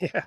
Yeah.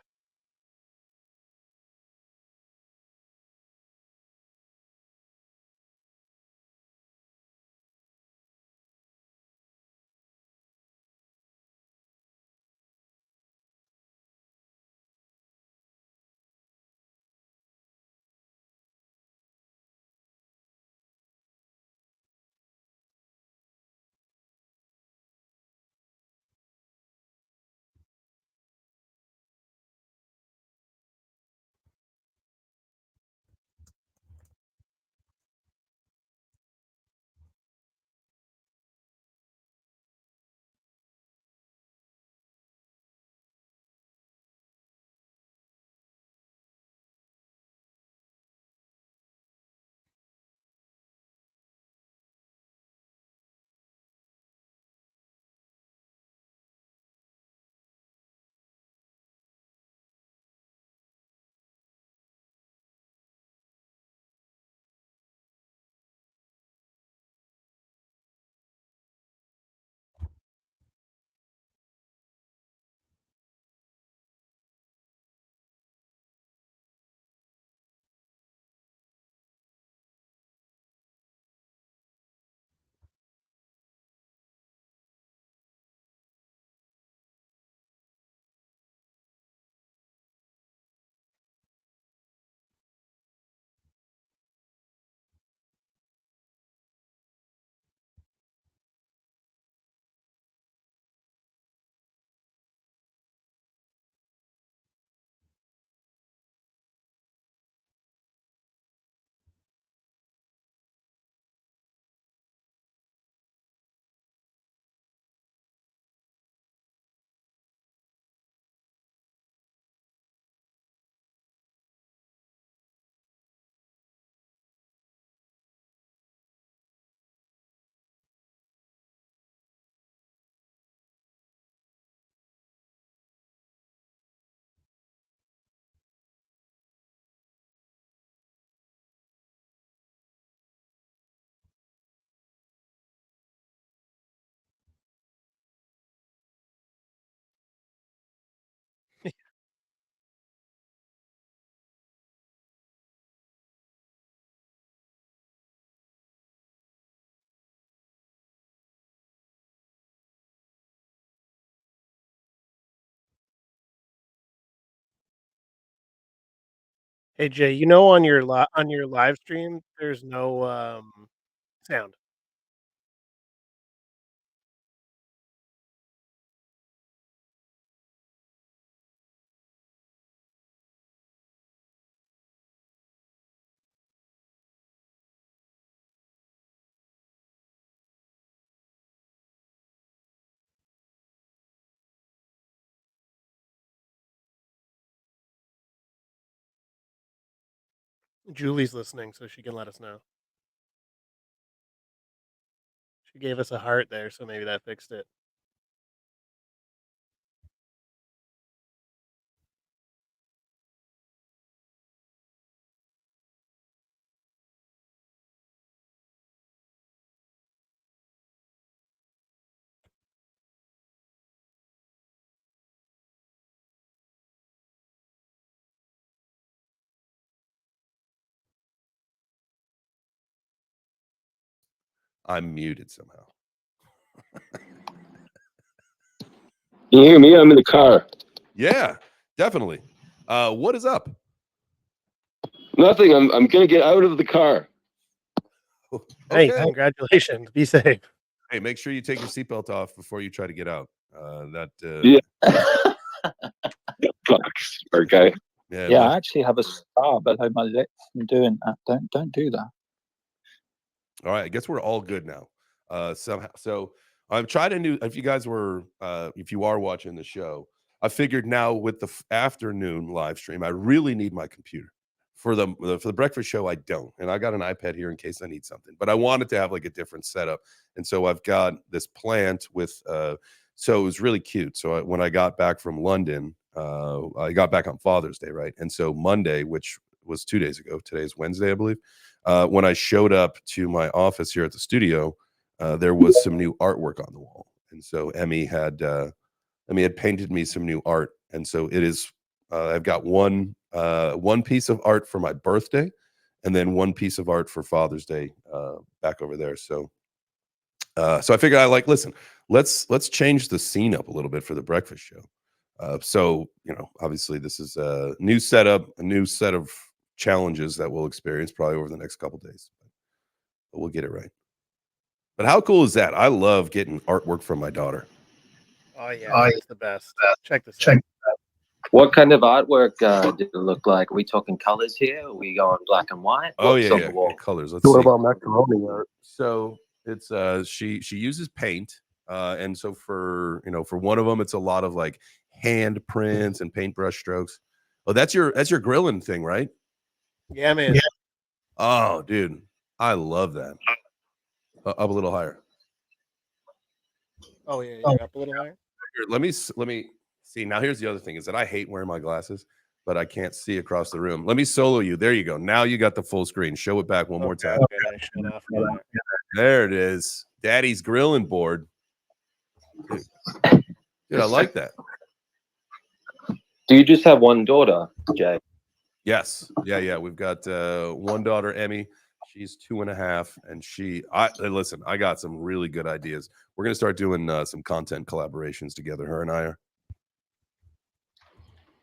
Hey, Jay, on your on your live stream, there's no, sound. Julie's listening, so she can let us know. She gave us a heart there, so maybe that fixed it. I'm muted somehow. Can you hear me? I'm in the car. Yeah, definitely. What is up? Nothing. I'm gonna get out of the car. Hey, Okay. congratulations. Be safe. Hey, make sure you take your seatbelt off before you try to get out. Yeah. Fuck, smart guy. Yeah, I actually have a scar below my lips from doing that. Don't do that. All right, I guess we're all good now. Somehow, so I'm trying to do. If you guys were, if you are watching the show, I figured now with the afternoon live stream, I really need my computer for the breakfast show. I don't, and I got an iPad here in case I need something. But I wanted to have like a different setup, and so I've got this plant with. So it was really cute. So when I got back from London, I got back on Father's Day, right? And so Monday, which was 2 days ago, today's Wednesday, I believe. When I showed up to my office here at the studio, there was some new artwork on the wall, and so Emmy had painted me some new art And so it is. I've got one piece of art for my birthday, and then one piece of art for Father's Day back over there. So so I figured listen, let's change the scene up a little bit for the breakfast show. So obviously this is a new setup, a new set of challenges that we'll experience probably over the next couple days. But we'll get it right. But how cool is that? I love getting artwork from my daughter. Oh yeah, it's the best. Check this out. What kind of artwork did it look like? Are we talking colors here? Are we going black and white? Oh What's on yeah, the wall? colors. Let's What see. about macaroni art? So it's she uses paint, and so for one of them it's a lot of like hand prints and paintbrush strokes. Oh, that's your grilling thing, right? Yeah, man. Yeah. Oh, dude, I love that. Up a little higher. Oh yeah, you're up a little higher. Here, let me see. Now here's the other thing is that I hate wearing my glasses, but I can't see across the room. Let me solo you. There you go. Now you got the full screen. Show it back one more time. Okay, I shut off for that. There it is. Daddy's grilling board. Dude, I like that. Do you just have one daughter, Jay? Yes. Yeah. We've got one daughter, Emmy. She's 2.5, and listen, I got some really good ideas. We're gonna start doing some content collaborations together. Her and I are.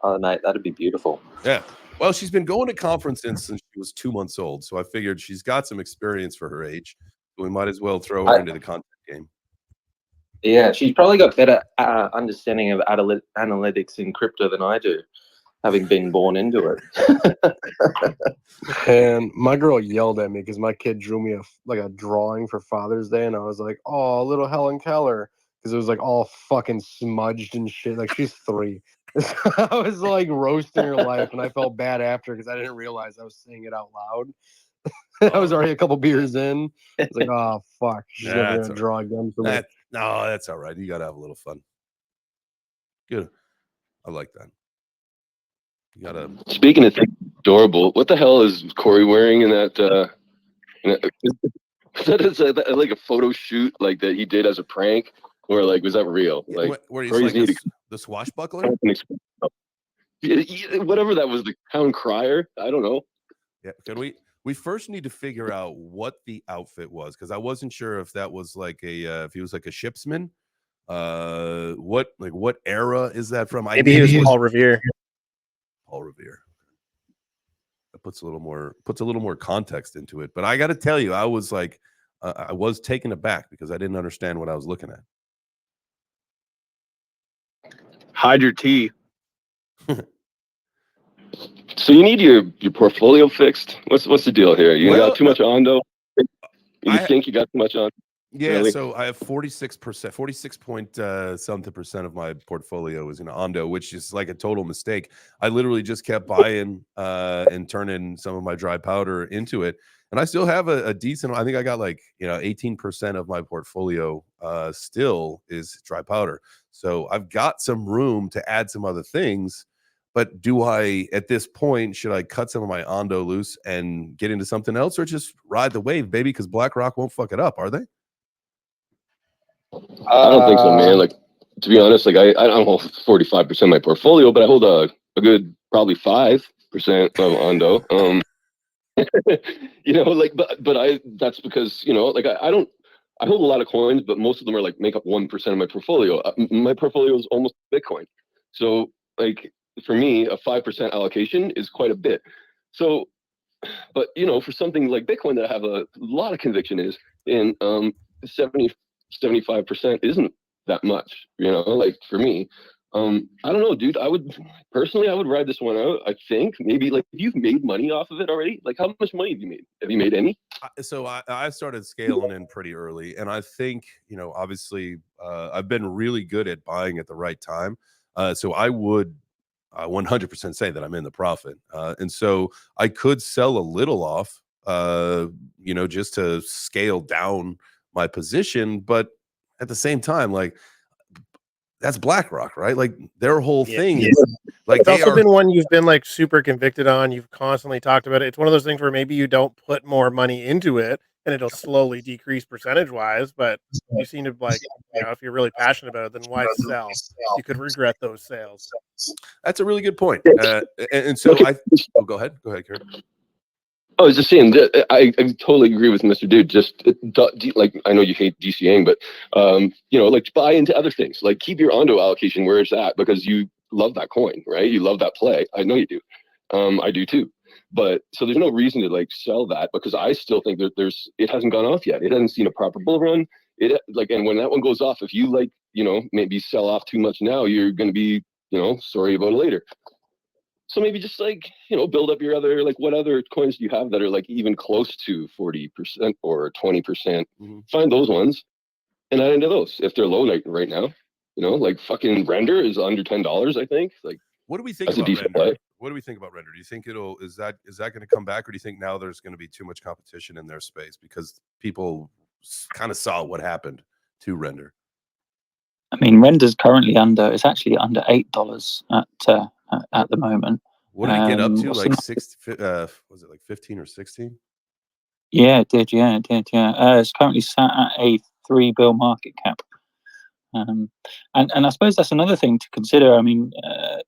Oh, mate, that'd be beautiful. Yeah. Well, she's been going to conferences since she was 2 months old, so I figured she's got some experience for her age. So we might as well throw her into the content game. Yeah, she's probably got better understanding of analytics in crypto than I do, having been born into it. And my girl yelled at me because my kid drew me a drawing for Father's Day, and I was like, "Oh, little Helen Keller," because it was like all fucking smudged and shit. Like she's 3. I was like roasting her life, and I felt bad after because I didn't realize I was saying it out loud. I was already a couple beers in. I was like, "Oh fuck, she's never gonna draw again." For me. No, that's all right. You gotta have a little fun. Good. I like that. You gotta. Speaking of things adorable, what the hell is Corey wearing in that? Is that like a photo shoot like that he did as a prank, or like was that real? Like where he's Corey's like the swashbuckler? Whatever that was, the town crier. I don't know. Yeah. Can we first need to figure out what the outfit was, because I wasn't sure if that was like if he was like a shipsman. What era is that from? Maybe he was Paul Revere. Paul Revere. That puts a little more context into it. But I got to tell you, I was like, I was taken aback because I didn't understand what I was looking at. Hide your tea. So you need your portfolio fixed. What's the deal here? You got too much Ondo? You think you got too much on? Yeah, really? So I have 46%, 46 point something percent of my portfolio is in Ondo, which is like a total mistake. I literally just kept buying and turning some of my dry powder into it. And I still have a decent, I think I got like, 18% of my portfolio still is dry powder. So I've got some room to add some other things. But do I, at this point, should I cut some of my Ondo loose and get into something else, or just ride the wave, baby? Because BlackRock won't fuck it up, are they? I don't think so, man. Like, to be honest, like I don't hold 45% of my portfolio, but I hold a good probably 5% of Ondo. But that's because like I hold a lot of coins, but most of them are like make up 1% of my portfolio. My portfolio is almost Bitcoin, so like for me, a 5% allocation is quite a bit. So, but for something like Bitcoin that I have a lot of conviction in, 75% isn't that much, like for me. I don't know, dude. I would ride this one out. I think maybe like if you've made money off of it already, like how much money have you made? Have you made any? So I started scaling in pretty early, and I think obviously I've been really good at buying at the right time. So I would 100% say that I'm in the profit, and so I could sell a little off, just to scale down my position, but at the same time, like that's BlackRock, right? Like their whole thing is like it's also been one you've been like super convicted on. You've constantly talked about it. It's one of those things where maybe you don't put more money into it and it'll slowly decrease percentage-wise, but you seem to, like, if you're really passionate about it, then why sell? You could regret those sales. That's a really good point. And so Okay. oh, go ahead, Kurt. I was just saying that I totally agree with Mr. Dude. Just like, I know you hate DCAing, but like, buy into other things. Like, keep your Ondo allocation where it's at because you love that coin, right? You love that play. I know you do. I do too. But so there's no reason to like sell that because I still think that it hasn't gone off yet. It hasn't seen a proper bull run. And when that one goes off, if you like, maybe sell off too much now, you're going to be, sorry about it later. So maybe just like, build up your other, like, what other coins do you have that are like even close to 40% or 20%? Mm-hmm. Find those ones and add into those if they're low right now. Like fucking Render is under $10, I think. Like, what do we think that's a about decent Render? play. What do we think about Render? Do you think is that going to come back, or do you think now there's going to be too much competition in their space because people kind of saw what happened to Render? I mean, Render's currently it's actually under $8 at the moment. What did it get up to? Like was it like 15 or 16? Yeah, it did. Yeah, it did. Yeah, it's currently sat at a $3 billion market cap. And I suppose that's another thing to consider. I mean,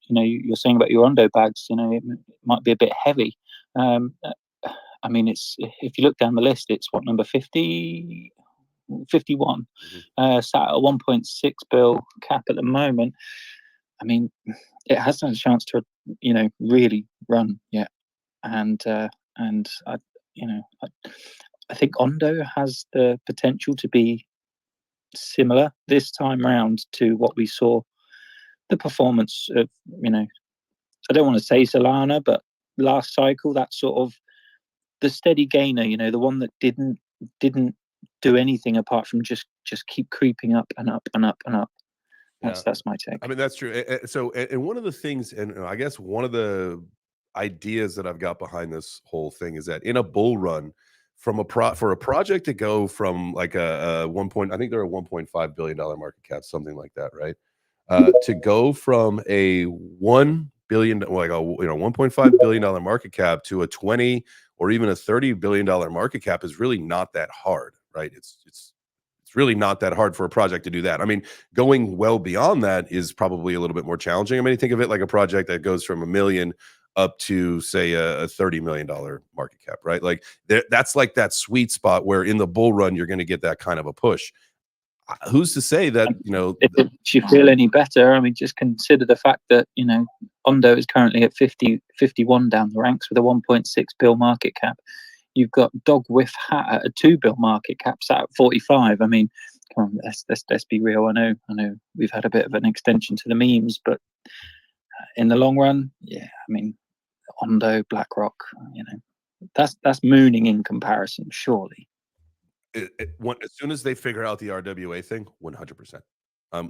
you're saying about your Ondo bags, it might be a bit heavy. I mean, if you look down the list, it's what, number 50, 51, sat at a 1.6 billion cap at the moment. I mean, it hasn't had a chance to, really run yet. And I think Ondo has the potential to be similar this time round to what we saw the performance of, I don't want to say Solana, but last cycle, that sort of the steady gainer, the one that didn't do anything apart from just keep creeping up and up and up and up. That's my take. I mean, that's true. So, and one of the things, and I guess one of the ideas that I've got behind this whole thing is that in a bull run, for a project to go from like a I think they're a $1.5 billion market cap, something like that, right? To go from a $1 billion, like a $1.5 billion market cap to a 20 or even a $30 billion market cap is really not that hard, right? It's really not that hard for a project to do that. I mean, going well beyond that is probably a little bit more challenging. I mean, think of it like a project that goes from $1 million up to, say, a $30 million market cap, right? Like that's like that sweet spot where in the bull run, you're going to get that kind of a push. Who's to say that, if it makes you feel any better? I mean, just consider the fact that, Ondo is currently at 51 down the ranks with a 1.6 billion market cap. You've got Dog Whiff Hat at a 2 billion market cap, sat at 45. I mean, come on, let's be real. I know we've had a bit of an extension to the memes, but in the long run, yeah, I mean, Ondo, BlackRock, that's mooning in comparison, surely. As soon as they figure out the RWA thing, 100%.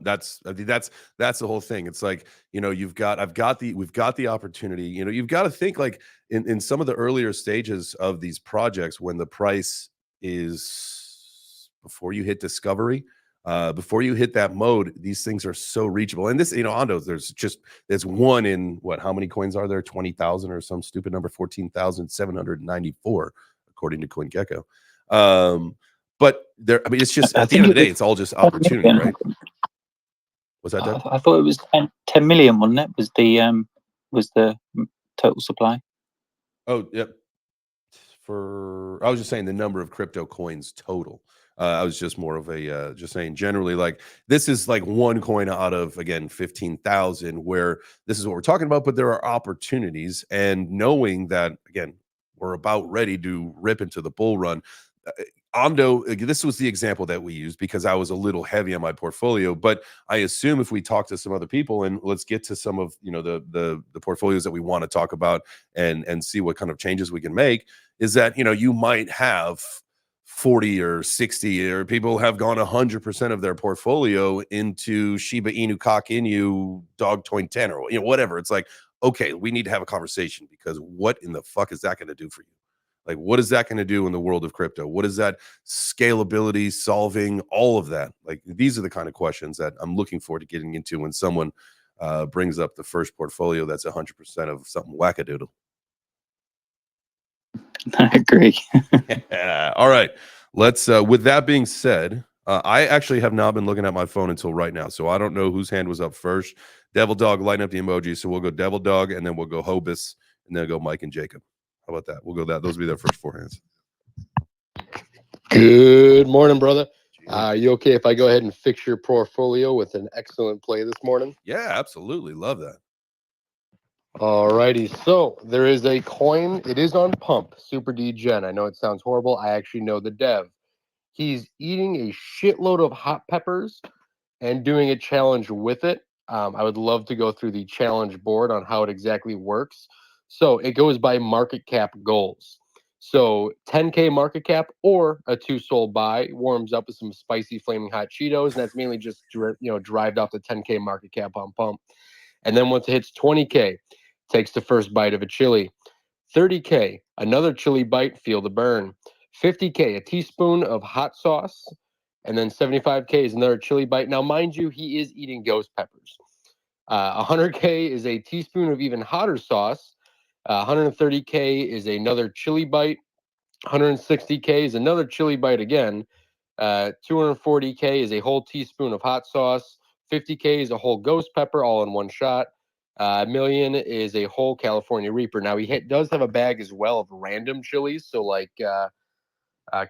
That's the whole thing. It's like, we've got the opportunity. You've got to think like in some of the earlier stages of these projects when the price is before you hit discovery, before you hit that mode, these things are so reachable. And this, Ondos, there's one in how many coins are there? 20,000 or some stupid number, 14,794 according to CoinGecko. But it's just at the end of the day, it's all just opportunity, right? Was that Doug? I thought it was 10 million, wasn't it? Was the total supply? Oh, yep. I was just saying the number of crypto coins total. I was just more of a just saying generally, like this is like one coin out of, again, 15,000, where this is what we're talking about, but there are opportunities, and knowing that, again, we're about ready to rip into the bull run. Ondo, this was the example that we used because I was a little heavy on my portfolio, but I assume if we talk to some other people, and let's get to some of the portfolios that we want to talk about and see what kind of changes we can make, is that you might have 40 or 60, or people have gone 100% of their portfolio into Shiba Inu, Cock Inu, Dogcoin 10, or whatever. It's like, okay, we need to have a conversation, because what in the fuck is that going to do for you? Like, what is that going to do in the world of crypto? What is that scalability, solving, all of that? Like, these are the kind of questions that I'm looking forward to getting into when someone brings up the first portfolio that's 100% of something wackadoodle. I agree. Yeah. All right. let's with that being said, I actually have not been looking at my phone until right now, so I don't know whose hand was up first. Devil Dog, lighten up the emoji. So we'll go Devil Dog, and then we'll go Hobus, and then go Mike and Jacob. How about that? We'll go that. Those will be their first 4 hands. Good morning, brother. You okay if I go ahead and fix your portfolio with an excellent play this morning? Yeah, absolutely. Love that. Alrighty, so there is a coin. It is on pump, Super D Gen. I know it sounds horrible. I actually know the dev. He's eating a shitload of hot peppers and doing a challenge with it. I would love to go through the challenge board on how it exactly works. So it goes by market cap goals. So 10K market cap or a 2 soul buy warms up with some spicy flaming hot Cheetos, and that's mainly just derived off the 10K market cap on pump. And then once it hits 20K, takes the first bite of a chili. 30K, another chili bite, feel the burn. 50K, a teaspoon of hot sauce. And then 75K is another chili bite. Now, mind you, he is eating ghost peppers. 100K is a teaspoon of even hotter sauce. 130K is another chili bite. 160K is another chili bite again. 240K is a whole teaspoon of hot sauce. 50K is a whole ghost pepper all in one shot. A million is a whole California Reaper. Now he does have a bag as well of random chilies, so like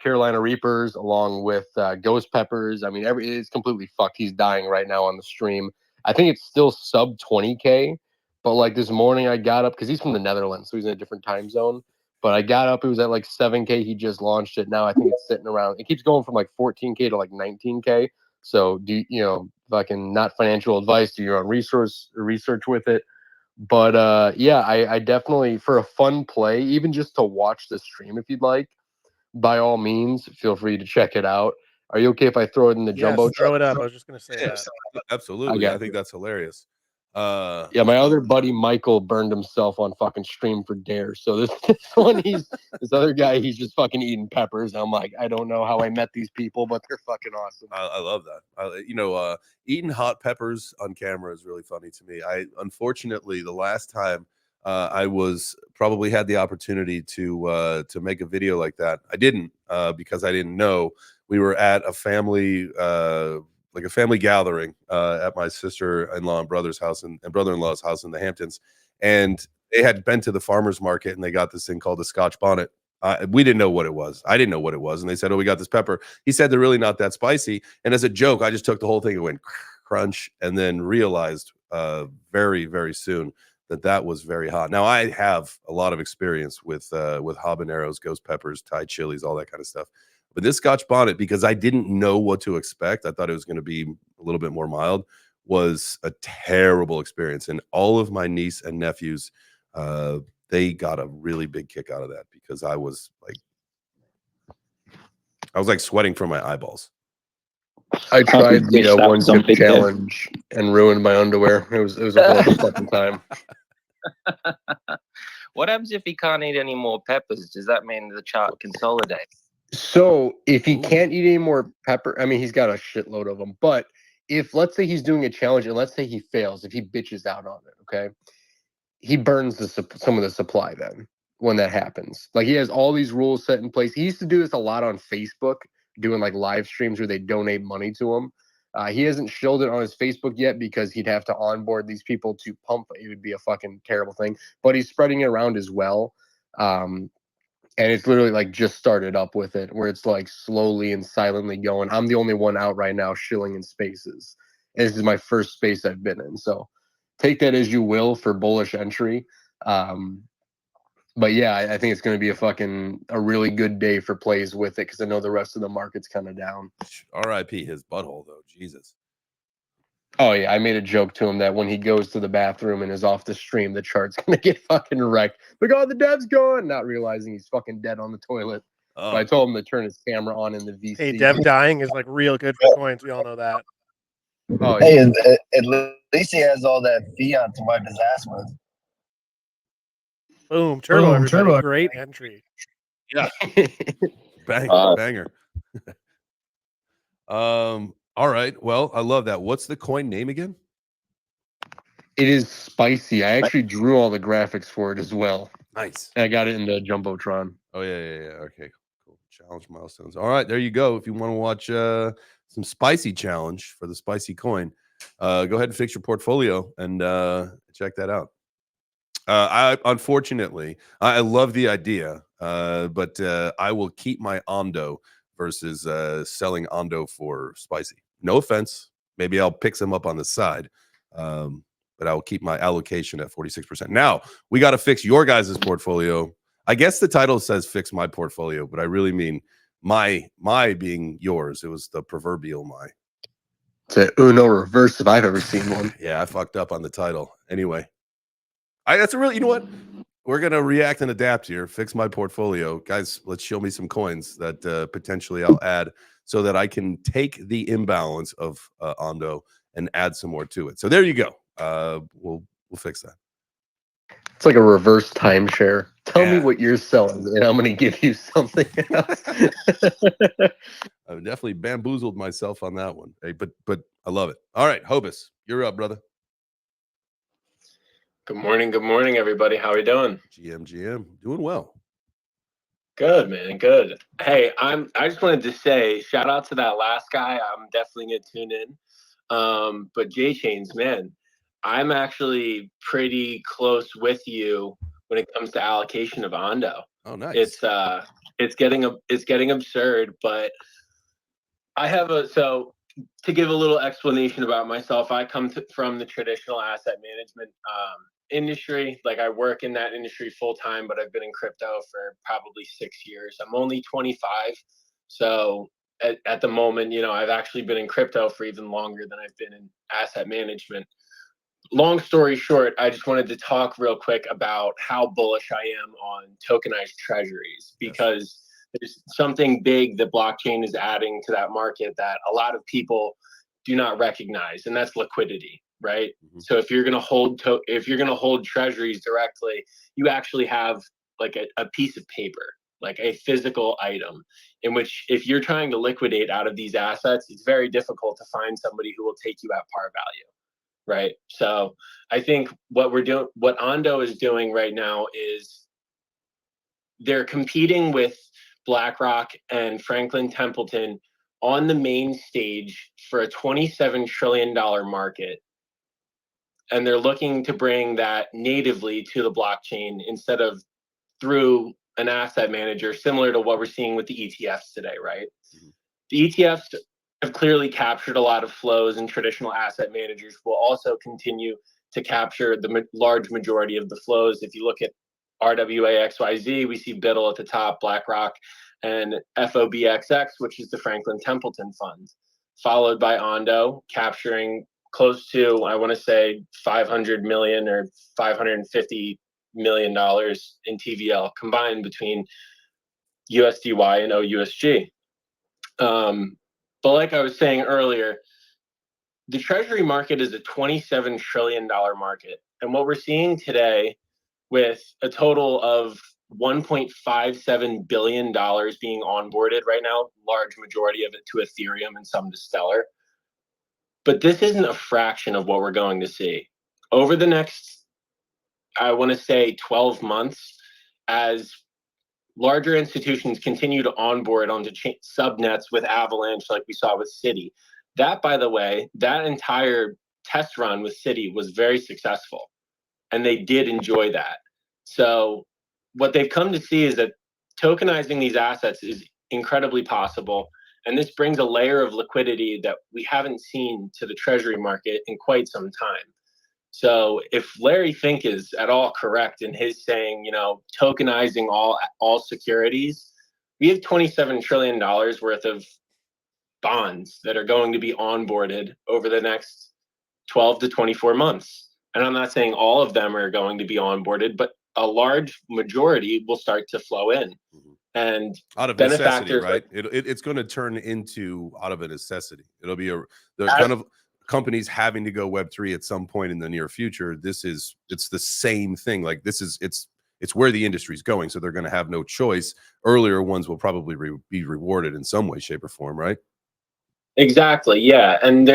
Carolina Reapers along with ghost peppers. I mean, it's completely fucked. He's dying right now on the stream. I think it's still sub 20K, but like this morning I got up because he's from the Netherlands, so he's in a different time zone. But I got up, it was at like 7K. He just launched it. Now I think it's sitting around. It keeps going from like 14K to like 19K. So fucking not financial advice, do your own research with it. But yeah, I definitely, for a fun play, even just to watch the stream if you'd like, by all means, feel free to check it out. Are you okay if I throw it in the jumbo? Throw it up. I was just gonna say Yeah, that. absolutely. I think that's hilarious. Yeah, my other buddy Michael burned himself on fucking stream for dare. So this one, this other guy, he's just fucking eating peppers. I'm like, I don't know how I met these people, but they're fucking awesome. I love that. Eating hot peppers on camera is really funny to me. Unfortunately, the last time I was probably had the opportunity to make a video like that, I didn't because I didn't know. We were at a family like a family gathering at my sister-in-law and brother's house and brother-in-law's house in the Hamptons, and they had been to the farmer's market and they got this thing called a Scotch bonnet. We didn't know what it was. I didn't know what it was, and they said, "Oh, we got this pepper." He said they're really not that spicy, and as a joke, I just took the whole thing and went crunch, and then realized very, very soon that was very hot. Now I have a lot of experience with habaneros, ghost peppers, Thai chilies, all that kind of stuff. But this Scotch bonnet, because I didn't know what to expect, I thought it was going to be a little bit more mild, was a terrible experience. And all of my niece and nephews, they got a really big kick out of that because I was like sweating from my eyeballs. I tried the one chip challenge and ruined my underwear. It was a horrible fucking time. What happens if he can't eat any more peppers? Does that mean the chart consolidates? So if he can't eat any more pepper, I mean, he's got a shitload of them. But if, let's say he's doing a challenge and let's say he fails, if he bitches out on it, okay, he burns some of the supply then when that happens. Like he has all these rules set in place. He used to do this a lot on Facebook, doing like live streams where they donate money to him. He hasn't showed it on his Facebook yet because he'd have to onboard these people to pump. It would be a fucking terrible thing. But he's spreading it around as well. And it's literally like just started up with it where it's like slowly and silently going. I'm the only one out right now shilling in spaces. And this is my first space I've been in. So take that as you will for bullish entry. But yeah, I think it's going to be a really good day for plays with it because I know the rest of the market's kind of down. R.I.P. his butthole though. Jesus. Oh yeah, I made a joke to him that when he goes to the bathroom and is off the stream, the chart's gonna get fucking wrecked. Like, oh, the dev's gone, not realizing he's fucking dead on the toilet. Oh. But I told him to turn his camera on in the VC. Hey, dev dying is like real good for coins. We all know that. Oh, Hey, yeah. at least he has all that fiat to wipe his ass with. Boom, turbo, everybody. Great entry. Yeah. Banger. All right. Well, I love that. What's the coin name again? It is spicy. I actually drew all the graphics for it as well. Nice. And I got it in the Jumbotron. Oh, yeah. Okay, cool. challenge milestones. All right, there you go. If you want to watch some spicy challenge for the spicy coin, go ahead and fix your portfolio and check that out. I unfortunately, I love the idea, but I will keep my Ondo versus selling Ondo for spicy. No offense. Maybe I'll pick some up on the side, but I will keep my allocation at 46%. Now we got to fix your guys' portfolio. I guess the title says "fix my portfolio," but I really mean my being yours. It was the proverbial my. It's a Uno reverse if I've ever seen one. Yeah, I fucked up on the title. Anyway. That's a really, you know what? We're going to react and adapt here. Fix my portfolio. Guys, let's show me some coins that potentially I'll add so that I can take the imbalance of Ondo and add some more to it. So there you go. We'll fix that. It's like a reverse timeshare. Tell me Yeah. what you're selling, and I'm going to give you something else. I've definitely bamboozled myself on that one. Hey, but I love it. All right, Hobus, you're up, brother. Good morning, everybody. How are we doing? GM, doing well. Good, man. Good. Hey, I just wanted to say shout out to that last guy. I'm definitely gonna tune in. But JChains, man, I'm actually pretty close with you when it comes to allocation of Ondo. Oh, nice. It's getting absurd, but I have so to give a little explanation about myself, I come from the traditional asset management industry. Like I work in that industry full time, but I've been in crypto for probably 6 years. I'm only 25. So at the moment, I've actually been in crypto for even longer than I've been in asset management. Long story short, I just wanted to talk real quick about how bullish I am on tokenized treasuries, because there's something big that blockchain is adding to that market that a lot of people do not recognize, and that's liquidity, right? Mm-hmm. So if you're going to hold treasuries directly, you actually have like a piece of paper, like a physical item, in which if you're trying to liquidate out of these assets, it's very difficult to find somebody who will take you at par value. Right. So I think what Ondo is doing right now is they're competing with BlackRock and Franklin Templeton on the main stage for a $27 trillion market. And they're looking to bring that natively to the blockchain instead of through an asset manager, similar to what we're seeing with the ETFs today, right? Mm-hmm. The ETFs have clearly captured a lot of flows, and traditional asset managers will also continue to capture the large majority of the flows. If you look at RWAXYZ, we see BIDL at the top, BlackRock, and FOBXX, which is the Franklin Templeton fund, followed by Ondo, capturing close to, I want to say, $500 million or $550 million in TVL combined between USDY and OUSG. But like I was saying earlier, the treasury market is a $27 trillion market. And what we're seeing today, with a total of $1.57 billion being onboarded right now, large majority of it to Ethereum and some to Stellar. But this isn't a fraction of what we're going to see. Over the next, I want to say, 12 months, as larger institutions continue to onboard onto subnets with Avalanche, like we saw with Citi. That, by the way, that entire test run with Citi was very successful, and they did enjoy that. So what they've come to see is that tokenizing these assets is incredibly possible, and this brings a layer of liquidity that we haven't seen to the treasury market in quite some time. So if Larry Fink is at all correct in his saying, tokenizing all securities, we have $27 trillion worth of bonds that are going to be onboarded over the next 12 to 24 months. And I'm not saying all of them are going to be onboarded, but a large majority will start to flow in. Mm-hmm. And out of necessity, right? It's going to turn into out of a necessity. It'll be the kind of companies having to go Web3 at some point in the near future. It's the same thing. Like it's where the industry's going. So they're going to have no choice. Earlier ones will probably be rewarded in some way, shape, or form, right? Exactly. Yeah. And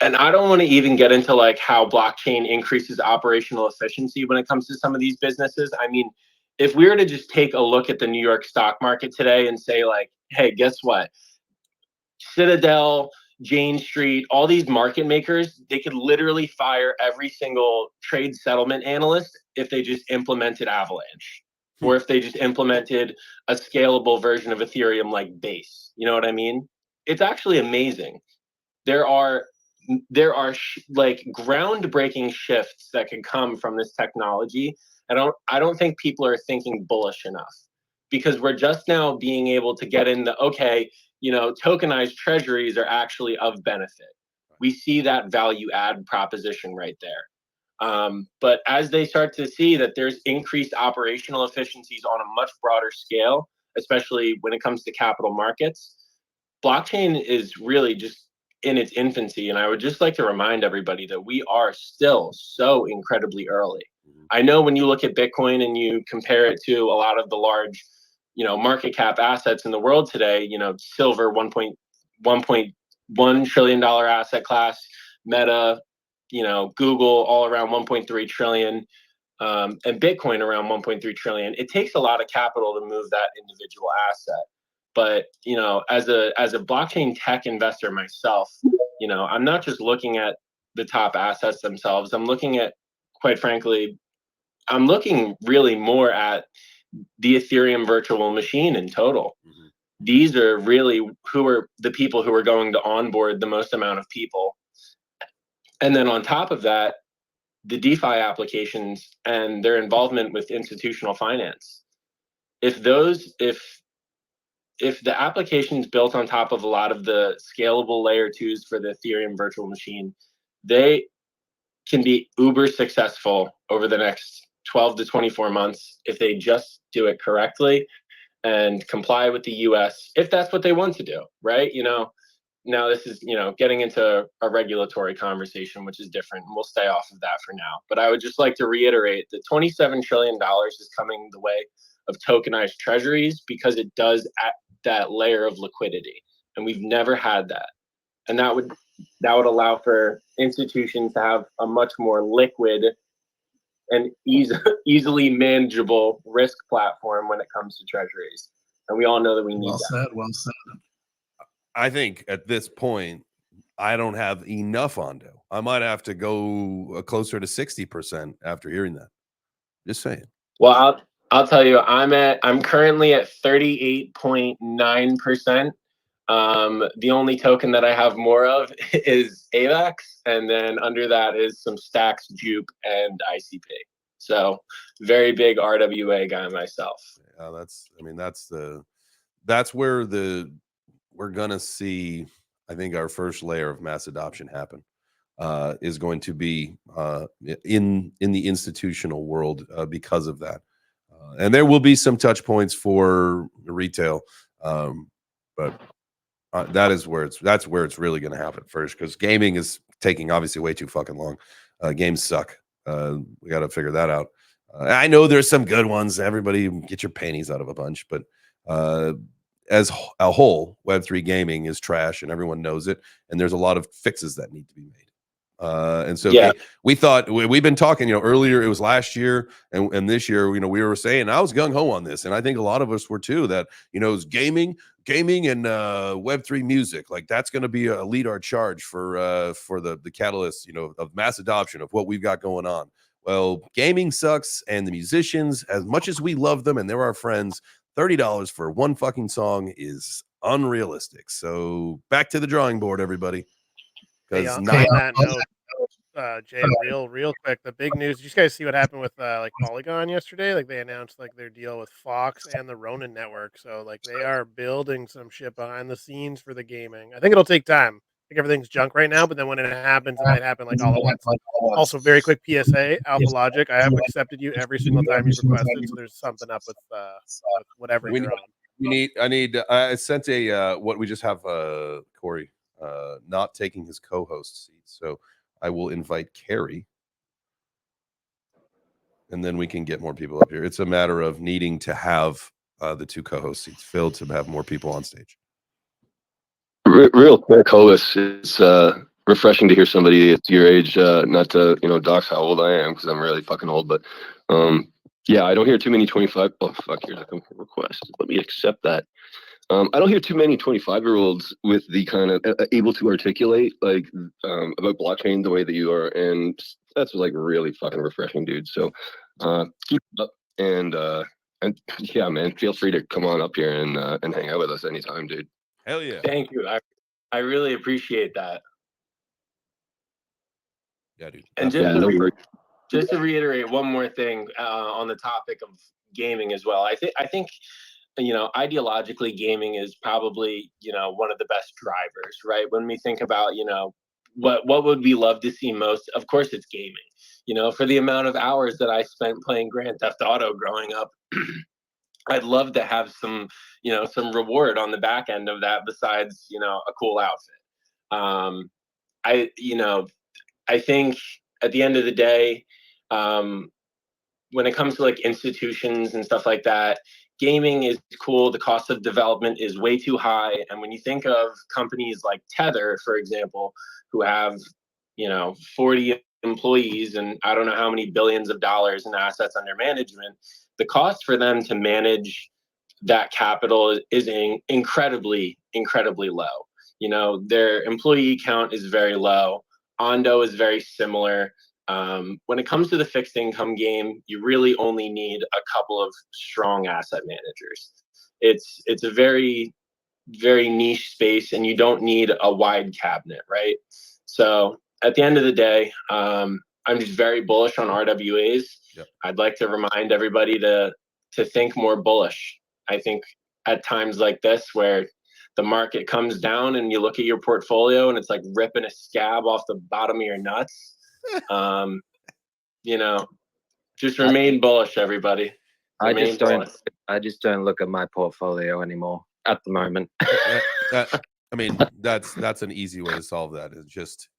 and I don't want to even get into like how blockchain increases operational efficiency when it comes to some of these businesses. I mean, if we were to just take a look at the New York stock market today and say like, hey, guess what? Citadel, Jane Street, all these market makers, they could literally fire every single trade settlement analyst if they just implemented Avalanche, or if they just implemented a scalable version of Ethereum like Base. You know what I mean? It's actually amazing. There are like groundbreaking shifts that can come from this technology. I don't think people are thinking bullish enough, because we're just now being able to get in the, okay, tokenized treasuries are actually of benefit. We see that value add proposition right there. But as they start to see that there's increased operational efficiencies on a much broader scale, especially when it comes to capital markets, blockchain is really just in its infancy. And I would just like to remind everybody that we are still so incredibly early. I know when you look at Bitcoin and you compare it to a lot of the large, market cap assets in the world today, silver, $1.1 trillion asset class, Meta, Google, all around 1.3 trillion, and Bitcoin around 1.3 trillion. It takes a lot of capital to move that individual asset. But, as a blockchain tech investor myself, I'm not just looking at the top assets themselves. I'm looking at, quite frankly, I'm looking really more at the Ethereum virtual machine in total. Mm-hmm. These are really who are the people who are going to onboard the most amount of people. And then on top of that, the DeFi applications and their involvement with institutional finance. If the applications built on top of a lot of the scalable layer 2s for the Ethereum virtual machine, they can be uber successful over the next 12 to 24 months if they just do it correctly and comply with the US, if that's what they want to do, right? Now this is, getting into a regulatory conversation, which is different, and we'll stay off of that for now. But I would just like to reiterate that $27 trillion is coming the way of tokenized treasuries, because it does add that layer of liquidity, and we've never had that. And that would allow for institutions to have a much more liquid and easily manageable risk platform when it comes to treasuries. And we all know that we need that. Well said. I think at this point, I don't have enough Ondo. I might have to go closer to 60% after hearing that. Just saying. Well, I'll tell you, I'm currently at 38.9%. The only token that I have more of is AVAX, and then under that is some Stacks, Jupe, and ICP. So very big RWA guy myself. That's where we're gonna see, I think, our first layer of mass adoption happen. Is going to be in the institutional world because of that, and there will be some touch points for retail, but that's where it's really going to happen first, because gaming is taking obviously way too fucking long. Games suck. We got to figure that out. I know there's some good ones. Everybody get your panties out of a bunch, but as a whole, Web3 gaming is trash, and everyone knows it. And there's a lot of fixes that need to be made. And so we thought, we've been talking, earlier, it was last year and this year, we were saying, I was gung ho on this. And I think a lot of us were too, that, it's gaming and Web3 music, like that's going to be a lead our charge for the catalyst, of mass adoption of what we've got going on. Well, gaming sucks. And the musicians, as much as we love them and they're our friends, $30 for one fucking song is unrealistic. So back to the drawing board, everybody. Hey, on that note, Jay, real quick, the big news. Did you guys see what happened with Polygon yesterday? Like, they announced their deal with Fox and the Ronin network. So they are building some shit behind the scenes for the gaming. I think it'll take time. Like, everything's junk right now, but then when it happens, it might happen all at once. Also, very quick PSA: Alpha Logic, I have accepted you every single time you've requested. So there's something up with whatever you're on. I sent a what we just have Corey not taking his co-host seat, so I will invite Carrie, and then we can get more people up here. It's a matter of needing to have the two co-host seats filled to have more people on stage. Real quick, Hovis, it's refreshing to hear somebody at your age, not to dox how old I am, because I'm really fucking old, but Yeah, I don't hear too many 25. Oh, fuck, here's a request. Let me accept that. I don't hear too many 25-year-olds with the kind of able to articulate like about blockchain the way that you are, and that's like really fucking refreshing, dude. So keep it up, and yeah, man, feel free to come on up here and hang out with us anytime, dude. Hell yeah. Thank you. I really appreciate that. Yeah, dude. And just to reiterate one more thing on the topic of gaming as well. I think ideologically gaming is probably one of the best drivers, right? When we think about what would we love to see most, of course it's gaming. For the amount of hours that I spent playing Grand Theft Auto growing up, I'd love to have some reward on the back end of that besides a cool outfit. I think at the end of the day, when it comes to like institutions and stuff like that, gaming is cool. The cost of development is way too high. And when you think of companies like Tether, for example, who have 40 employees and I don't know how many billions of dollars in assets under management, the cost for them to manage that capital is incredibly low. Their employee count is very low. Ondo is very similar. When it comes to the fixed income game, you really only need a couple of strong asset managers. It's a very, very niche space, and you don't need a wide cabinet, right? So at the end of the day, I'm just very bullish on RWAs. Yep. I'd like to remind everybody to think more bullish. I think at times like this where the market comes down and you look at your portfolio and it's like ripping a scab off the bottom of your nuts. Just remain bullish, everybody. I just don't look at my portfolio anymore at the moment. I mean, that's an easy way to solve that. Is just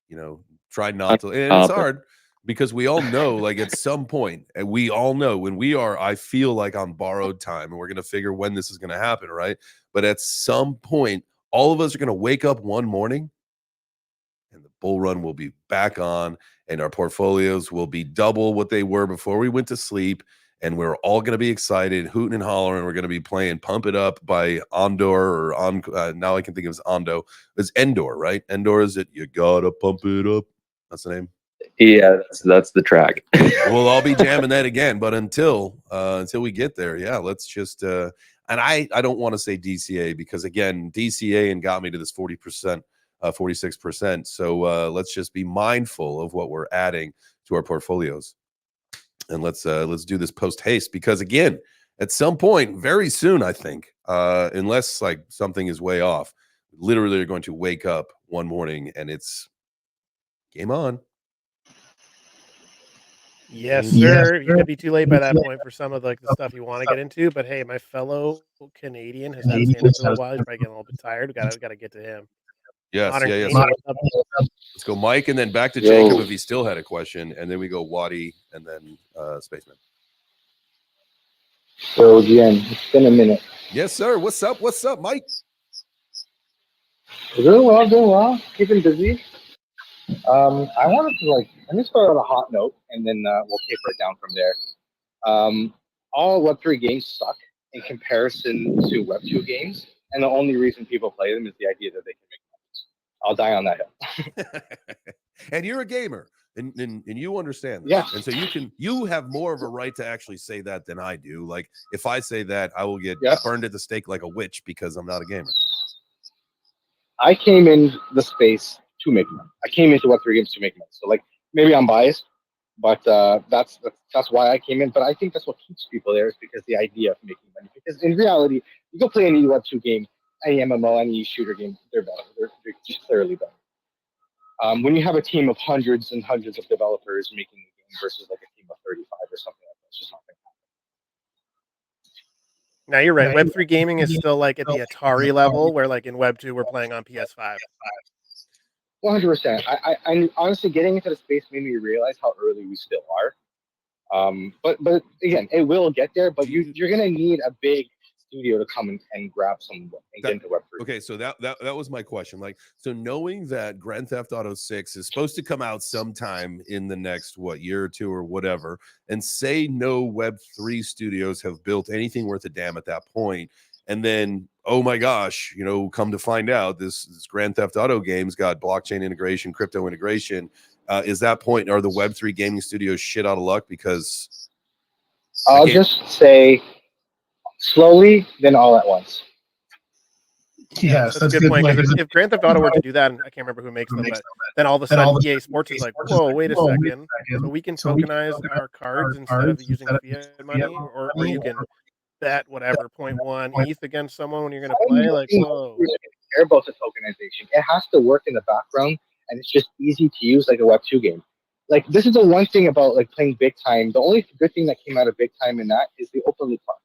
try not to, and it's hard because we all know, like at some point, and we all know when we are, I feel like on borrowed time, and we're gonna figure when this is gonna happen, right? But at some point, all of us are gonna wake up one morning and the bull run will be back on, and our portfolios will be double what they were before we went to sleep. And we're all going to be excited, hooting and hollering. We're going to be playing Pump It Up by Ondo or now I can think of it as Ondo. It's Endor, right? Endor is it? You gotta pump it up. That's the name. Yeah, that's the track. We'll all be jamming that again. But until we get there, yeah, let's just and I don't want to say DCA because again, DCA and got me to this 40%. 46%. So let's just be mindful of what we're adding to our portfolios, and let's do this post haste because again, at some point, very soon, I think, unless like something is way off, literally you're going to wake up one morning and it's game on. Yes, sir. You could be too late by that point for some of like the stuff you want to get into. But hey, my fellow Canadian has had his hand up for a little while. He's probably getting a little bit tired. We got to get to him. Yes, Modern yeah, Canadian, yes. Let's go, Mike, and then back to Jacob if he still had a question, and then we go Waddy, and then Spaceman. So again, it's been a minute. Yes, sir. What's up? What's up, Mike? Doing well. Keeping busy. I wanted to let me start on a hot note, and then we'll taper it down from there. All Web3 games suck in comparison to Web2 games, and the only reason people play them is the idea that they can make money. I'll die on that hill. And you're a gamer, and you understand this. Yeah. And so you have more of a right to actually say that than I do. Like if I say that, I will get burned at the stake like a witch because I'm not a gamer. I came in the space to make money. I came into Web3 games to make money. So maybe I'm biased, but that's why I came in. But I think that's what keeps people there is because the idea of making money. Because in reality, you go play any Web2 game, any MMO, any shooter game, they're better. They're just clearly better. When you have a team of hundreds and hundreds of developers making a game versus like a team of 35 or something like that, it's just not going to happen. Now you're right. Web3 gaming is still like at the Atari level, where like in Web2 we're playing on PS5. 100%. I honestly getting into the space made me realize how early we still are. But again, it will get there. But you're gonna need a big studio to come and grab some and get into Web3. Okay, so that was my question. Like, so knowing that Grand Theft Auto 6 is supposed to come out sometime in the next year or two or whatever, and say no Web3 studios have built anything worth a damn at that point, and then oh my gosh, come to find out this Grand Theft Auto game's got blockchain integration, crypto integration. Is that point, are the Web3 gaming studios shit out of luck? Because I'll just say slowly, then all at once. Yes, that's a good point. Because if Grand Theft Auto were to do that, and I can't remember who makes them, but then all of a sudden EA Sports is like, whoa, wait a second. So we can tokenize our cards instead of using fiat money, or you can bet whatever 0.1 ETH against someone when you're going to play. Like, whoa. Care about the tokenization. It has to work in the background, and it's just easy to use like a Web2 game. Like, this is the one thing about like playing big time. The only good thing that came out of big time in that is the open loop platform.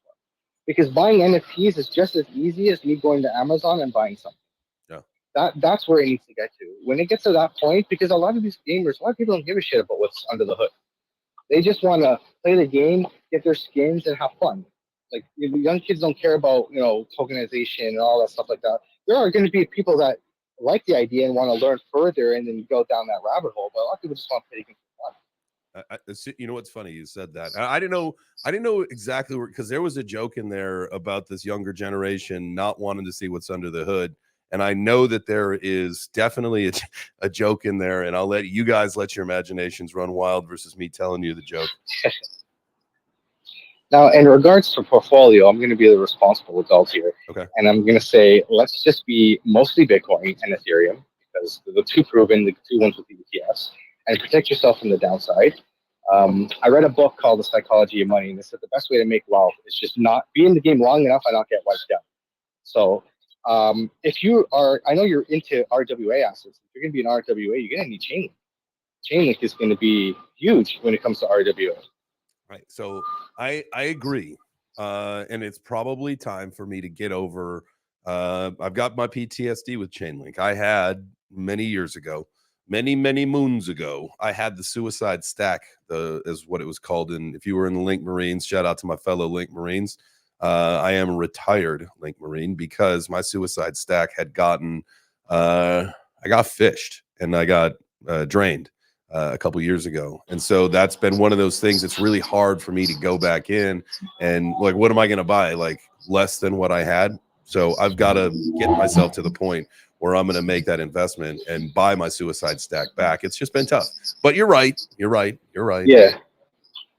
Because buying NFTs is just as easy as me going to Amazon and buying something. Yeah. That's where it needs to get to. When it gets to that point, because a lot of these gamers, a lot of people don't give a shit about what's under the hood. They just want to play the game, get their skins, and have fun. Like, young kids don't care about, tokenization and all that stuff like that. There are going to be people that like the idea and want to learn further and then go down that rabbit hole. But a lot of people just want to play the game for fun. What's funny? You said that. I didn't know exactly because there was a joke in there about this younger generation not wanting to see what's under the hood. And I know that there is definitely a joke in there, and I'll let you guys let your imaginations run wild versus me telling you the joke. Now, in regards to portfolio, I'm going to be the responsible adult here. Okay. And I'm going to say, let's just be mostly Bitcoin and Ethereum, because the two proven, the two ones with the ETFs, and protect yourself from the downside. I read a book called The Psychology of Money, and it said the best way to make wealth is just not be in the game long enough and not get wiped out. So if you are, I know you're into RWA assets. If you're going to be an RWA, you're going to need Chainlink. Chainlink is going to be huge when it comes to RWA. Right. So I agree. And it's probably time for me to get over. I've got my PTSD with Chainlink. I had many years ago, many moons ago, I had the suicide stack, is what it was called. And if you were in the Link Marines, shout out to my fellow Link Marines. I am a retired Link Marine because my suicide stack had gotten, I got fished and I got drained a couple years ago. And so that's been one of those things. It's really hard for me to go back in and like, what am I going to buy? Like less than what I had. So I've got to get myself to the point where I'm going to make that investment and buy my suicide stack back. It's just been tough, but you're right. Yeah.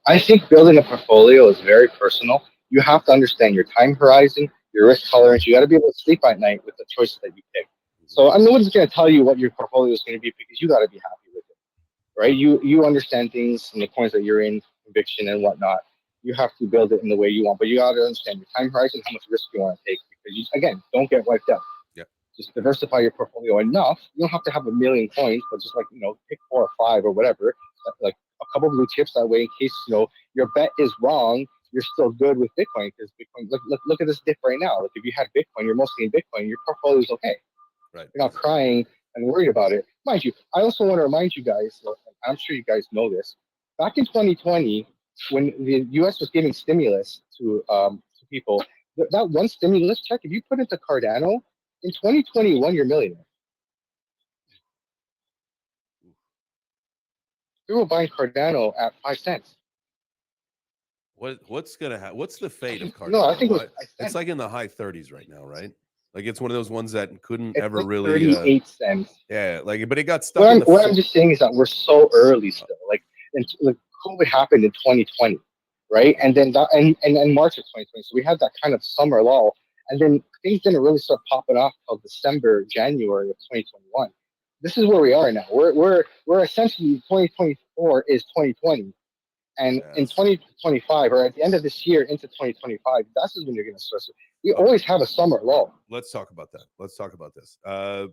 I think building a portfolio is very personal. You have to understand your time horizon, your risk tolerance. You got to be able to sleep at night with the choices that you pick. So I'm no one's going to tell you what your portfolio is going to be because you got to be happy with it, right? You understand things and the coins that you're in, conviction and whatnot. You have to build it in the way you want, but you got to understand your time horizon, how much risk you want to take, because you, again, don't get wiped out. Yeah. Just diversify your portfolio enough. You don't have to have a million coins, but just like, pick 4 or 5 or whatever, like a couple blue chips that way in case, your bet is wrong, you're still good with Bitcoin because Bitcoin, look at this dip right now. Like if you had Bitcoin, you're mostly in Bitcoin, your portfolio is okay. Right. You're not crying and worried about it. Mind you, I also want to remind you guys, I'm sure you guys know this, back in 2020, when the US was giving stimulus to people, that one stimulus check, if you put into Cardano, in 2021, you're a millionaire. People were buying Cardano at 5 cents. What's gonna happen? What's the fate of Cardano? No, I think it's like in the high 30s right now, right? Like it's one of those ones that couldn't it's ever like really 38 cents. Yeah, like but it got stuck. What I'm just saying is that we're so early still. Like COVID happened in 2020, right? And then and March of 2020. So we had that kind of summer lull, and then things didn't really start popping off until December, January of 2021. This is where we are now. We're essentially 2024 is 2020. And in 2025, or at the end of this year into 2025, that's when you're going to start. We always have a summer lull. Let's talk about that. Let's talk about this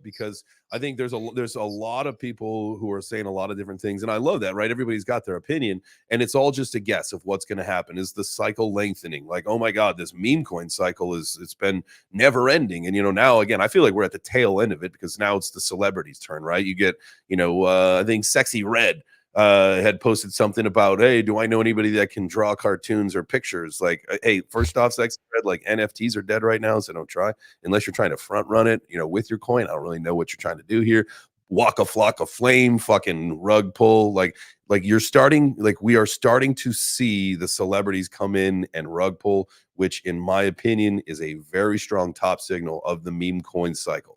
because I think there's a lot of people who are saying a lot of different things, and I love that. Right? Everybody's got their opinion, and it's all just a guess of what's going to happen. Is the cycle lengthening? Like, oh my God, this meme coin cycle it's been never ending, and now again, I feel like we're at the tail end of it because now it's the celebrities' turn. Right? You get I think Sexy Red had posted something about, hey, do I know anybody that can draw cartoons or pictures? Like, hey, first off, like NFTs are dead right now, so don't try unless you're trying to front run it, with your coin. I don't really know what you're trying to do here. Walk a flock of flame, fucking rug pull, like we are starting to see the celebrities come in and rug pull, which in my opinion is a very strong top signal of the meme coin cycle.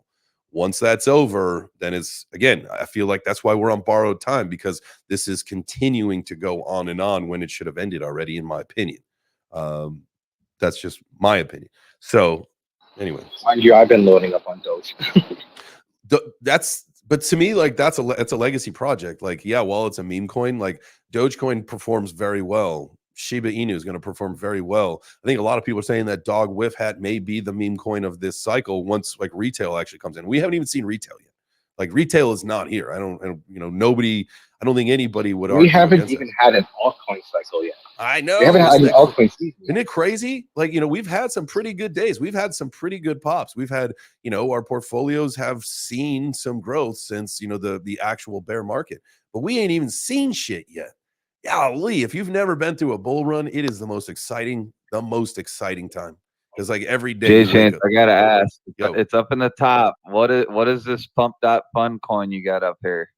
Once that's over, then it's, again, I feel like that's why we're on borrowed time, because this is continuing to go on and on when it should have ended already, in my opinion. That's just my opinion. So anyway, mind you, I've been loading up on Doge. but to me, like, that's a legacy project. Like, yeah, while it's a meme coin, like Dogecoin performs very well. Shiba Inu is going to perform very well. I think a lot of people are saying that Dog Whiff Hat may be the meme coin of this cycle once like retail actually comes in. We haven't even seen retail yet. Like, retail is not here. I don't think anybody would argue. We haven't even had an altcoin cycle yet. I know. We haven't had an altcoin season. Isn't it crazy? Like, we've had some pretty good days. We've had some pretty good pops. We've had, our portfolios have seen some growth since, the actual bear market, but we ain't even seen shit yet. Golly, if you've never been through a bull run, it is the most exciting time. Because like every day, JChains, I gotta ask. It's up in the top. What is this pump.fun coin you got up here?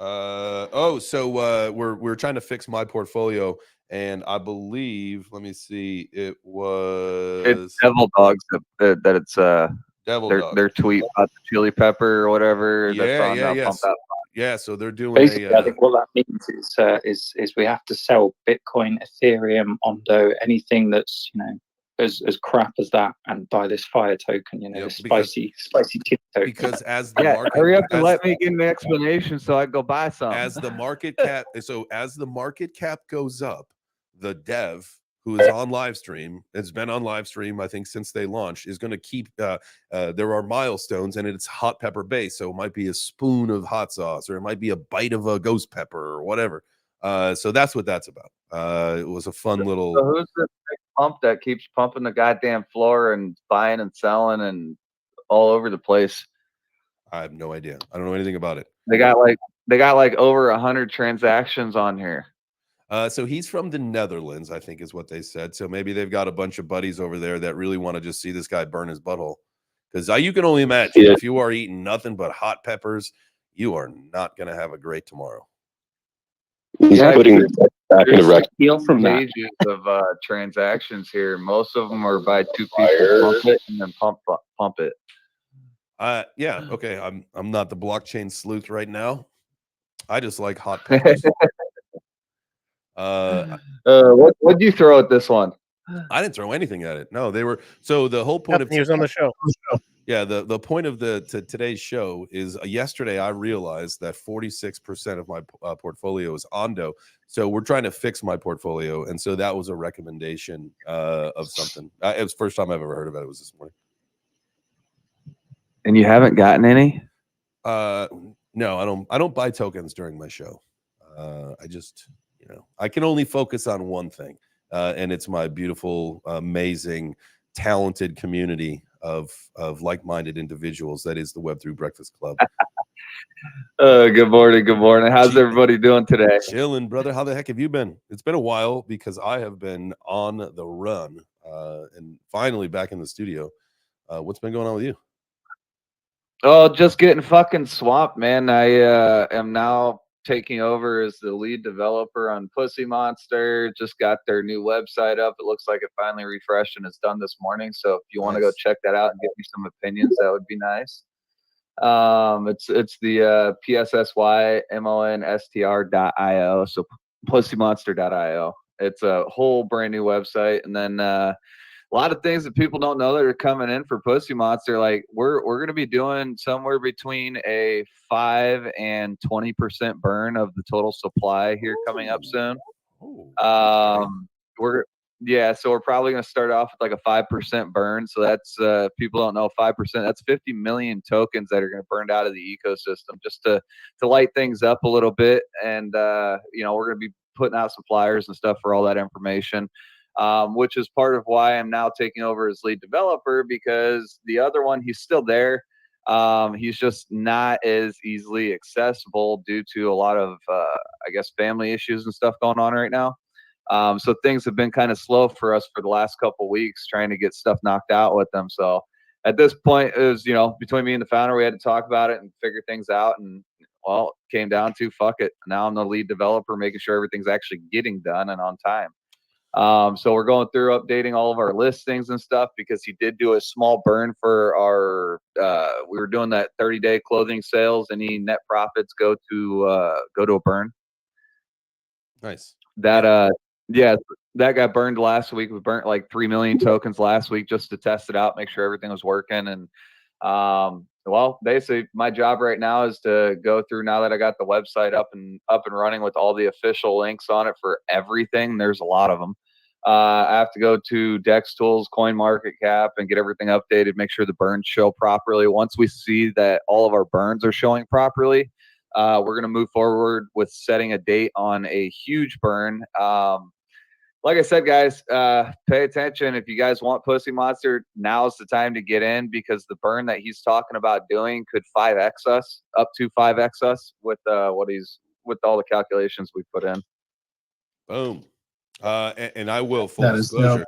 So we're trying to fix my portfolio, and I believe, let me see, it's Devil Dogs that it's Devil their Dogs. their tweet about the chili pepper or whatever. Yeah, so they're doing basically. I think what that means is we have to sell Bitcoin, Ethereum, Ondo, anything that's as crap as that, and buy this fire token. This spicy chili token. Because as the market, hurry up and let me get an explanation so I go buy some. As the market cap goes up, the dev who is on live stream, has been on live stream, I think, since they launched, is going to keep, there are milestones, and it's hot pepper based. So it might be a spoon of hot sauce, or it might be a bite of a ghost pepper or whatever. So that's what that's about. It was a fun little. So who's this big pump that keeps pumping the goddamn floor and buying and selling and all over the place? I have no idea. I don't know anything about it. They got like over 100 transactions on here. So he's from the Netherlands, I think is what they said. So maybe they've got a bunch of buddies over there that really want to just see this guy burn his butthole. Because you can only imagine, if you are eating nothing but hot peppers, you are not going to have a great tomorrow. He's putting back in the record. From pages of transactions here. Most of them are by two people, pump it and then pump it. Yeah, okay. I'm not the blockchain sleuth right now. I just like hot peppers. What'd you throw at this one? I didn't throw anything at it. No, they were. So the whole point of he was on the show. Yeah, the point of today's show is yesterday I realized that 46% of my portfolio is Ondo. So we're trying to fix my portfolio, and so that was a recommendation of something. It was the first time I've ever heard about it. Was this morning. And you haven't gotten any? No, I don't buy tokens during my show. I just, I can only focus on one thing, and it's my beautiful, amazing, talented community of like-minded individuals. That is the Web3 Breakfast Club. Good morning. How's everybody doing today? Chilling, brother. How the heck have you been? It's been a while because I have been on the run, and finally back in the studio. What's been going on with you? Oh, just getting fucking swamped, man. I am now taking over as the lead developer on Pussy Monster. Just got their new website up. It looks like it finally refreshed and it's done this morning. So if you want to go check that out and give me some opinions, that would be nice. It's the PSSYMONSTR.io. So pussymonster.io. It's a whole brand new website, and then a lot of things that people don't know that are coming in for Pussy Monster. Like we're going to be doing somewhere between a 5 and 20% burn of the total supply here coming up soon. So we're probably going to start off with like a 5% burn. So that's people don't know 5%. That's 50 million tokens that are going to burn out of the ecosystem just to light things up a little bit. And we're going to be putting out some flyers and stuff for all that information. Which is part of why I'm now taking over as lead developer, because the other one, he's still there. He's just not as easily accessible due to a lot of, I guess, family issues and stuff going on right now. So things have been kind of slow for us for the last couple of weeks trying to get stuff knocked out with them. So at this point, it was, between me and the founder, we had to talk about it and figure things out. And well, it came down to fuck it. Now I'm the lead developer, making sure everything's actually getting done and on time. So we're going through updating all of our listings and stuff because he did do a small burn for our, we were doing that 30-day clothing sales. Any net profits go to a burn. Nice. That, yeah, that got burned last week. We burnt like 3 million tokens last week just to test it out, make sure everything was working. And well, basically my job right now is to go through, now that I got the website up and running with all the official links on it for everything. There's a lot of them. I have to go to Dex Tools, CoinMarketCap, and get everything updated, make sure the burns show properly. Once we see that all of our burns are showing properly, we're going to move forward with setting a date on a huge burn. Like I said, guys, pay attention. If you guys want Pussy Monster, now's the time to get in, because the burn that he's talking about doing could 5x us, up to 5x us with with all the calculations we put in. Boom. And I will, full disclosure,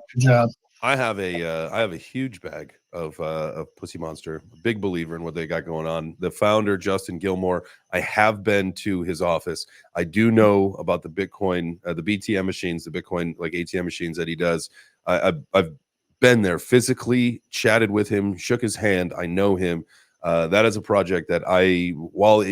I have a huge bag of Pussy Monster. Big believer in what they got going on. The founder, Justin Gilmore, I have been to his office. I do know about the Bitcoin, the BTM machines, the Bitcoin like ATM machines that he does. I've been there physically, chatted with him, shook his hand. I know him. That is a project that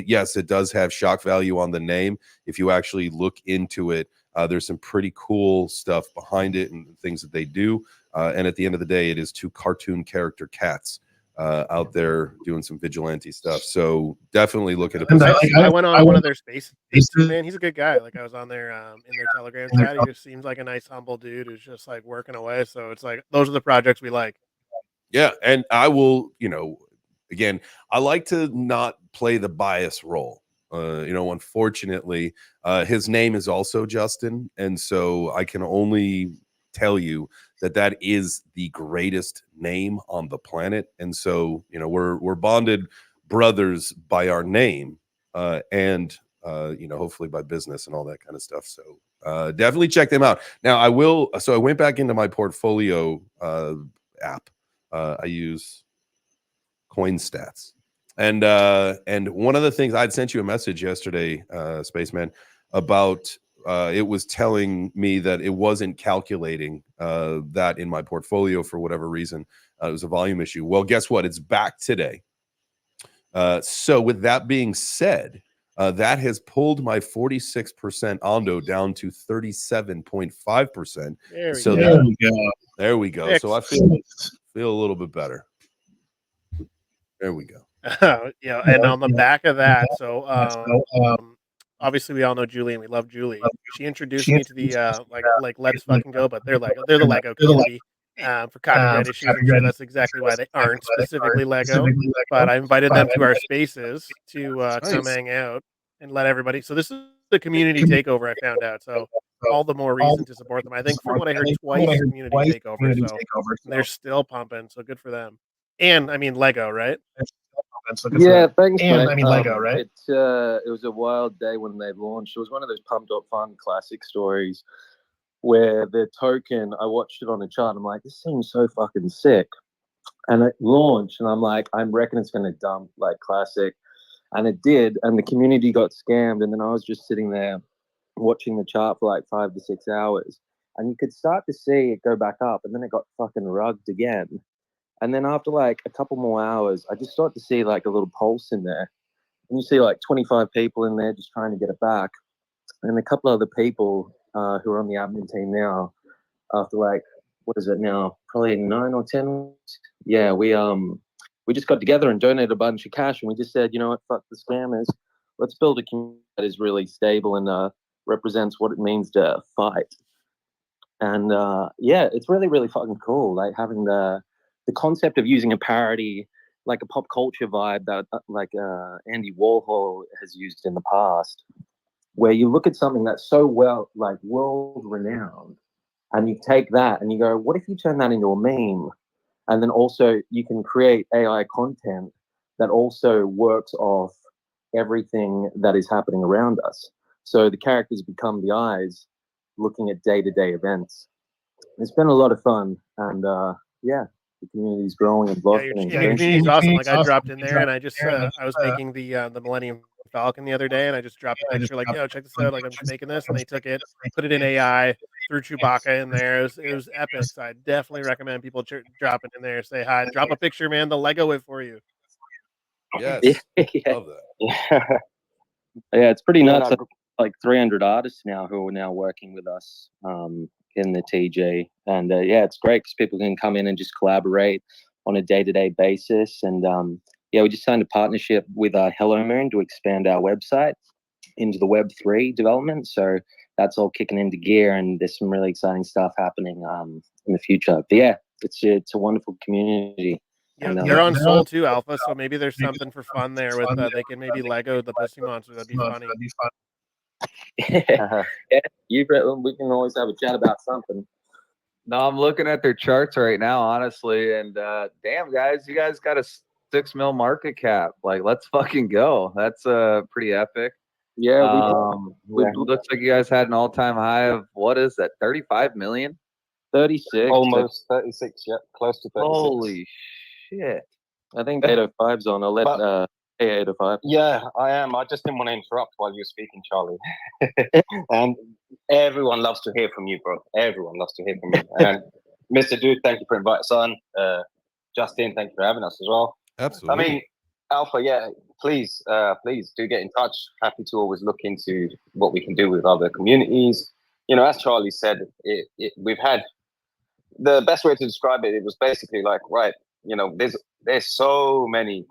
yes, it does have shock value on the name. If you actually look into it, there's some pretty cool stuff behind it and things that they do. And at the end of the day, it is 2 cartoon character cats out there doing some vigilante stuff. So definitely look at it. I went on one of their spaces, man. He's a good guy. Like, I was on their in their Telegram chat. He just seems like a nice, humble dude who's just like working away. So it's like, those are the projects we like. Yeah, and I will, again, I like to not play the bias role. Unfortunately, his name is also Justin, and so I can only tell you that is the greatest name on the planet. And so, we're bonded brothers by our name, and hopefully by business and all that kind of stuff. So definitely check them out. Now I will. So I went back into my portfolio app. I use CoinStats. And one of the things, I'd sent you a message yesterday, Spaceman, about it was telling me that it wasn't calculating that in my portfolio for whatever reason. It was a volume issue. Well, guess what? It's back today. So with that being said, that has pulled my 46% Ondo down to 37.5%. There we go. So I feel a little bit better. There we go. Yeah, and on the back of that, so obviously we all know Julie and we love Julie. She introduced me to the like Let's Fucking Go, but they're the Lego community. For copyright issues, I'm sure that's exactly why they aren't specifically Lego. But I invited them to our spaces to come hang out and let everybody. So this is the community takeover, I found out. So all the more reason to support them. I think from what I heard, twice community takeover. So they're still pumping. So good for them. And I mean Lego, right? Yeah, thanks, mate. I mean Lego, right? It was a wild day when they launched. It was one of those pumped up fun classic stories where the token, I watched it on a chart. I'm like, this seems so fucking sick. And it launched, and I'm like, I reckon it's going to dump like classic. And it did. And the community got scammed. And then I was just sitting there watching the chart for like 5 to 6 hours. And you could start to see it go back up. And then it got fucking rugged again. And then after like a couple more hours, I just started to see like a little pulse in there. And you see like 25 people in there just trying to get it back. And a couple other people who are on the admin team now, after like, what is it now? Probably 9 or 10. Yeah, we just got together and donated a bunch of cash. And we just said, you know what, fuck the scammers. Let's build a community that is really stable and represents what it means to fight. And yeah, it's really, really fucking cool. Like having the concept of using a parody, like a pop culture vibe that Andy Warhol has used in the past, where you look at something that's so world renowned, and you take that and you go, what if you turn that into a meme? And then also you can create AI content that also works off everything that is happening around us. So the characters become the eyes looking at day-to-day events. It's been a lot of fun, and yeah, the community is growing and Yeah, blossoming. your community is awesome. Like I dropped in there and I just I was making the Millennium Falcon the other day, and I just dropped a picture like, yo, check this out. Like I'm just making this, and they took it, put it in AI, threw Chewbacca in there. It was epic. So I definitely recommend people dropping in there, say hi, drop a picture, man. They'll Lego it for you. Yes, Yeah. love that. Yeah, it's pretty Yeah, nuts. no, Like 300 artists now who are now working with us in the TG, and yeah, it's great because people can come in and just collaborate on a day-to-day basis. And yeah, we just signed a partnership with Hello Moon to expand our website into the Web3 development. So that's all kicking into gear, and there's some really exciting stuff happening in the future. But yeah, it's a wonderful community. Yeah, And they're on Soul too, Alpha. So maybe there's something for fun there with they can maybe Lego the Pussy Monster. That'd be funny. yeah, we can always have a chat about something. No, I'm looking at their charts right now, honestly, and damn, guys, you guys got a 6 mil market cap. Like, let's fucking go. That's pretty epic. Yeah, Looks like you guys had an all-time high of, what is that, 35 million? 36. almost 36. Yeah, close to 36. Holy shit. I think 805's on. I'll let hey 805. Yeah, I am. I just didn't want to interrupt while you were speaking, Charlie. And everyone loves to hear from you, bro. Everyone loves to hear from you. And Mr. Dude, thank you for inviting us on. Justin, thank you for having us as well. Absolutely. I mean, Alpha, yeah, please do get in touch. Happy to always look into what we can do with other communities. You know, as Charlie said, we've had the best way to describe it. It was basically like, right, you know, there's so many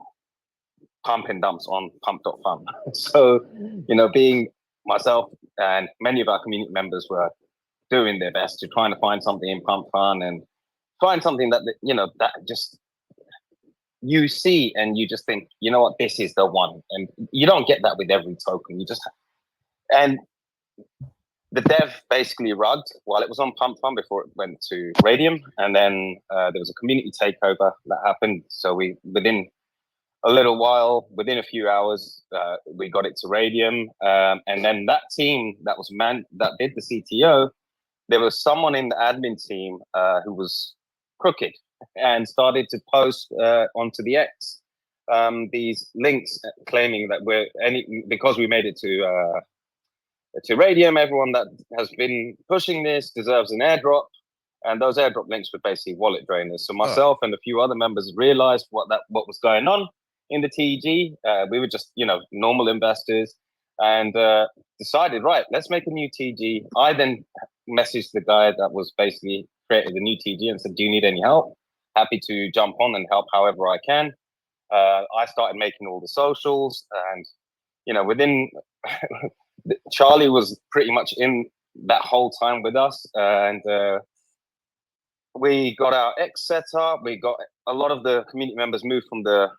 pump and dumps on pump.fun. So, you know, being myself and many of our community members were doing their best to trying to find something in pump fun and find something that, you know, that just you see and you just think, you know what, this is the one. And you don't get that with every token. And the dev basically rugged while it was on pump fun before it went to Radium. And then there was a community takeover that happened. So within a little while, within a few hours, we got it to Radium. And then that team that did the CTO, there was someone in the admin team who was crooked and started to post onto the X these links claiming that because we made it to Radium, everyone that has been pushing this deserves an airdrop. And those airdrop links were basically wallet drainers. So myself and a few other members realized what was going on in the TG. We were just, you know, normal investors, and decided, right, let's make a new TG. I then messaged the guy that was basically created the new TG and said, do you need any help? Happy to jump on and help however I can. I started making all the socials, and, you know, within Charlie was pretty much in that whole time with us, and we got our X set up. We got a lot of the community members moved from the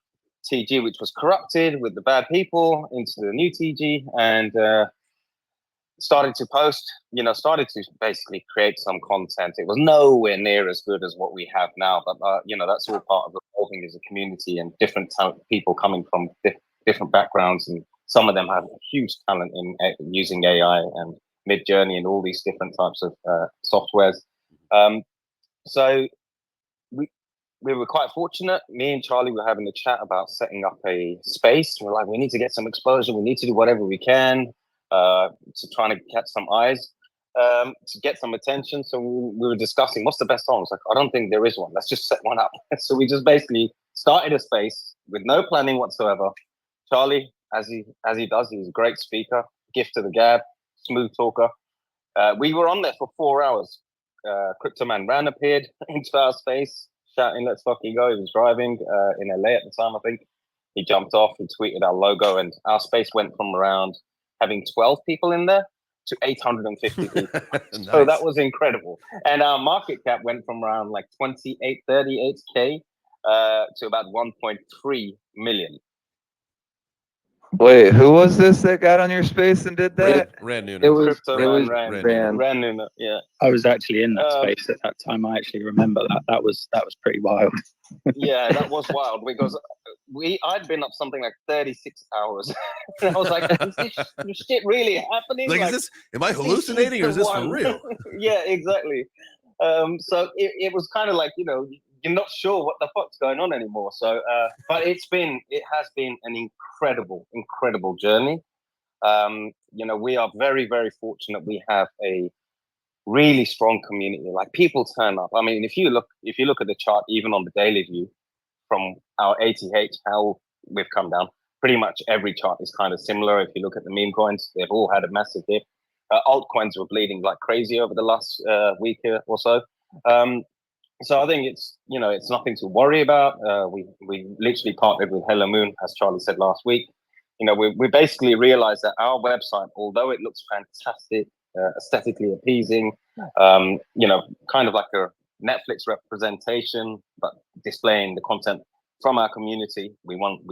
TG, which was corrupted with the bad people, into the new TG, and started to post, you know, started to basically create some content. It was nowhere near as good as what we have now, but you know, that's all part of evolving as a community and different people coming from different backgrounds, and some of them have huge talent in using AI and Mid-Journey and all these different types of softwares. So we were quite fortunate. Me and Charlie were having a chat about setting up a space. We're like, we need to get some exposure. We need to do whatever we can to try to catch some eyes, to get some attention. So we were discussing what's the best song. It's like, I don't think there is one. Let's just set one up. So we just basically started a space with no planning whatsoever. Charlie, as he does, he's a great speaker, gift to the gab, smooth talker. We were on there for 4 hours. Cryptoman Ran appeared into our space, shouting, let's fucking go. He was driving in LA at the time, I think. He jumped off and tweeted our logo, and our space went from around having 12 people in there to 850 people. Nice. So that was incredible. And our market cap went from around like 38K to about 1.3 million. Wait, who was this that got on your space and did that? Rand It Noonan. was Crypto it was Ran. Noonan. Ran Noonan, yeah. I was actually in that Um, space at that time. I actually remember that. That was pretty wild. Yeah, that was wild because I'd been up something like 36 hours. And I was like, is this shit really happening? Like, Like, am I this hallucinating or is the this for one. real? Yeah, exactly. So it was kind of like, you're not sure what the fuck's going on anymore. So, but it has been an incredible journey. We are very, very fortunate. We have a really strong community. Like, people turn up. I mean, if you look at the chart, even on the daily view, from our ATH, how we've come down. Pretty much every chart is kind of similar. If you look at the meme coins, they've all had a massive dip. Altcoins were bleeding like crazy over the last week or so. So I think it's nothing to worry about. We literally partnered with Hello Moon, as Charlie said last week. We basically realized that our website, although it looks fantastic, aesthetically appeasing, kind of like a Netflix representation, but displaying the content from our community. We want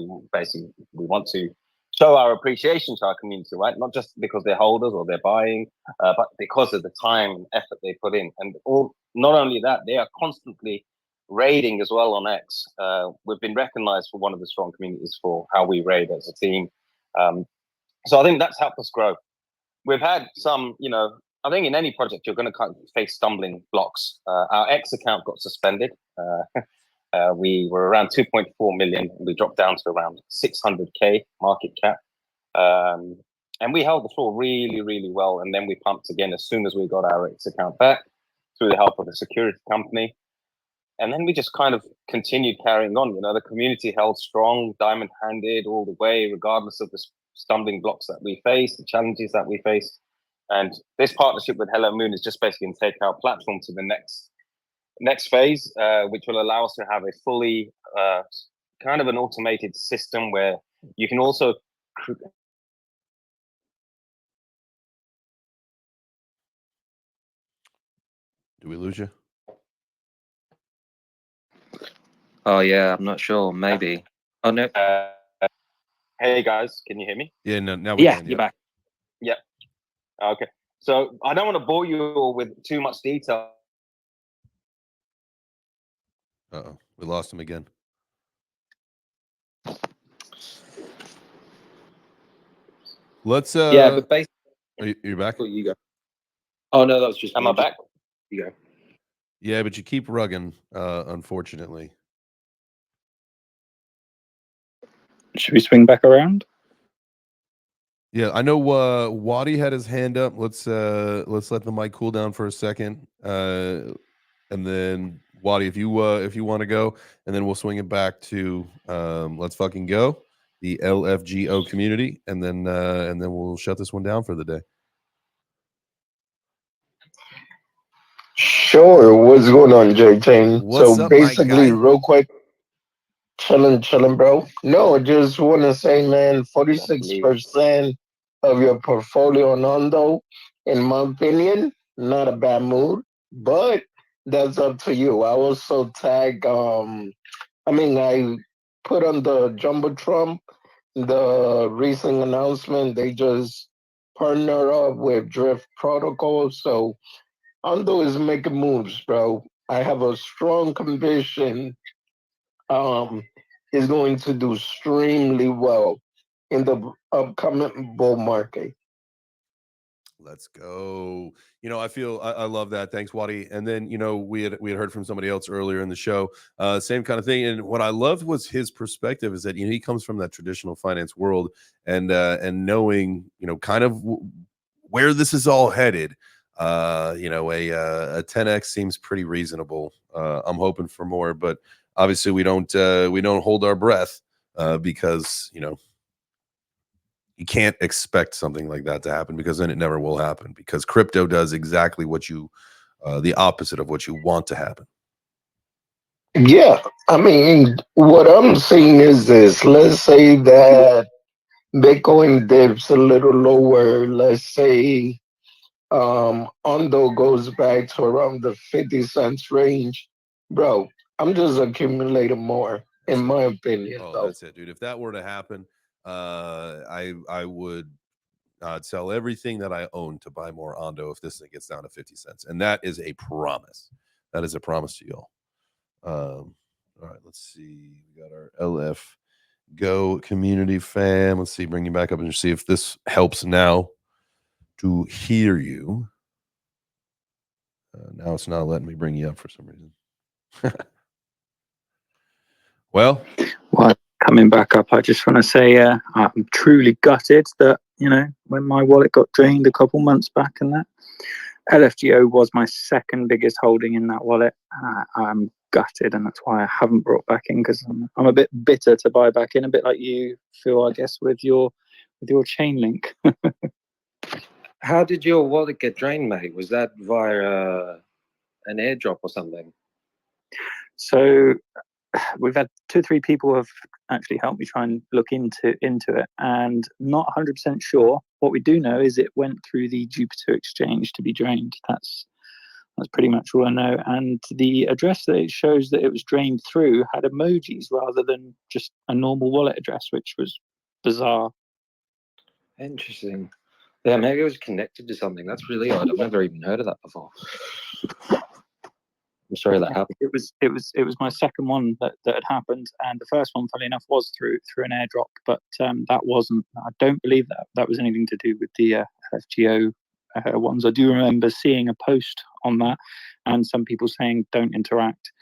to show our appreciation to our community, right? Not just because they're holders or they're buying, but because of the time and effort they put in. And not only that, they are constantly raiding as well on X. We've been recognized for one of the strong communities for how we raid as a team. So I think that's helped us grow. We've had some, I think in any project, you're going to kind of face stumbling blocks. Our X account got suspended. We were around 2.4 million. We dropped down to around 600K market cap. And we held the floor really, really well. And then we pumped again as soon as we got our X account back through the help of a security company. And then we just kind of continued carrying on. The community held strong, diamond-handed all the way, regardless of the stumbling blocks that we faced, the challenges that we faced. And this partnership with Hello Moon is just basically going to take our platform to the next phase, which will allow us to have a fully kind of an automated system where you can also Do we lose you? Oh yeah, I'm not sure. Maybe. Oh no. Hey guys, can you hear me? Yeah, no, now we Yeah, can. you're back. Yeah. Okay. So I don't want to bore you all with too much detail. Uh-oh, we lost him again. Let's Yeah, but basically, are you back? you go. Oh no, that was just. Am I back? You go. Yeah, but you keep rugging, unfortunately. Should we swing back around? Yeah, I know Waddy had his hand up. Let's let the mic cool down for a second. And then Waddy, if you want to go, and then we'll swing it back to let's fucking go, the LFGO community, and then we'll shut this one down for the day. Sure. What's going on, JChains? What's So up, my basically, guy? real quick, chilling, bro. No, just want to say, man, 46% of your portfolio on Ondo, in my opinion, not a bad move, but that's up to you. I also I put on the Jumbotron the recent announcement. They just partner up with Drift Protocol, so Ondo is making moves, bro. I have a strong conviction is going to do extremely well in the upcoming bull market. Let's go. I love that. Thanks, Waddy. And then, we had heard from somebody else earlier in the show, same kind of thing. And what I loved was his perspective is that, he comes from that traditional finance world and knowing, kind of where this is all headed. A 10x seems pretty reasonable. I'm hoping for more, but obviously we don't hold our breath because, you can't expect something like that to happen, because then it never will happen, because crypto does exactly what the opposite of what you want to happen. Yeah, I mean, what I'm seeing is this. Let's say that Bitcoin dips a little lower. Let's say Ondo goes back to around the 50 cents range. Bro, I'm just accumulating more, in my opinion. Oh, Though. that's it, dude. If that were to happen, I would sell everything that I own to buy more Ondo if this thing gets down to 50 cents. And that is a promise. That is a promise to y'all. All right, let's see. We got our LF Go community fam. Let's see, bring you back up and see if this helps now to hear you. Now it's not letting me bring you up for some reason. Well, coming back up, I just want to say I'm truly gutted that, you know, when my wallet got drained a couple months back and that, LFGO was my second biggest holding in that wallet. I'm gutted, and that's why I haven't brought back in, because I'm a bit bitter to buy back in, a bit like you, Phil, I guess, with your chain link. How did your wallet get drained, mate? Was that via an airdrop or something? So we've had 2 or 3 people have actually helped me try and look into it, and not 100% sure. What we do know is it went through the Jupiter exchange to be drained. That's pretty much all I know. And the address that it shows that it was drained through had emojis rather than just a normal wallet address, which was bizarre. Interesting. Yeah, maybe it was connected to something. That's really odd. I've never even heard of that before. I'm sorry that happened. It was my second one that had happened, and the first one, funny enough, was through an airdrop, but that wasn't. I don't believe that was anything to do with the FGO ones. I do remember seeing a post on that, and some people saying don't interact,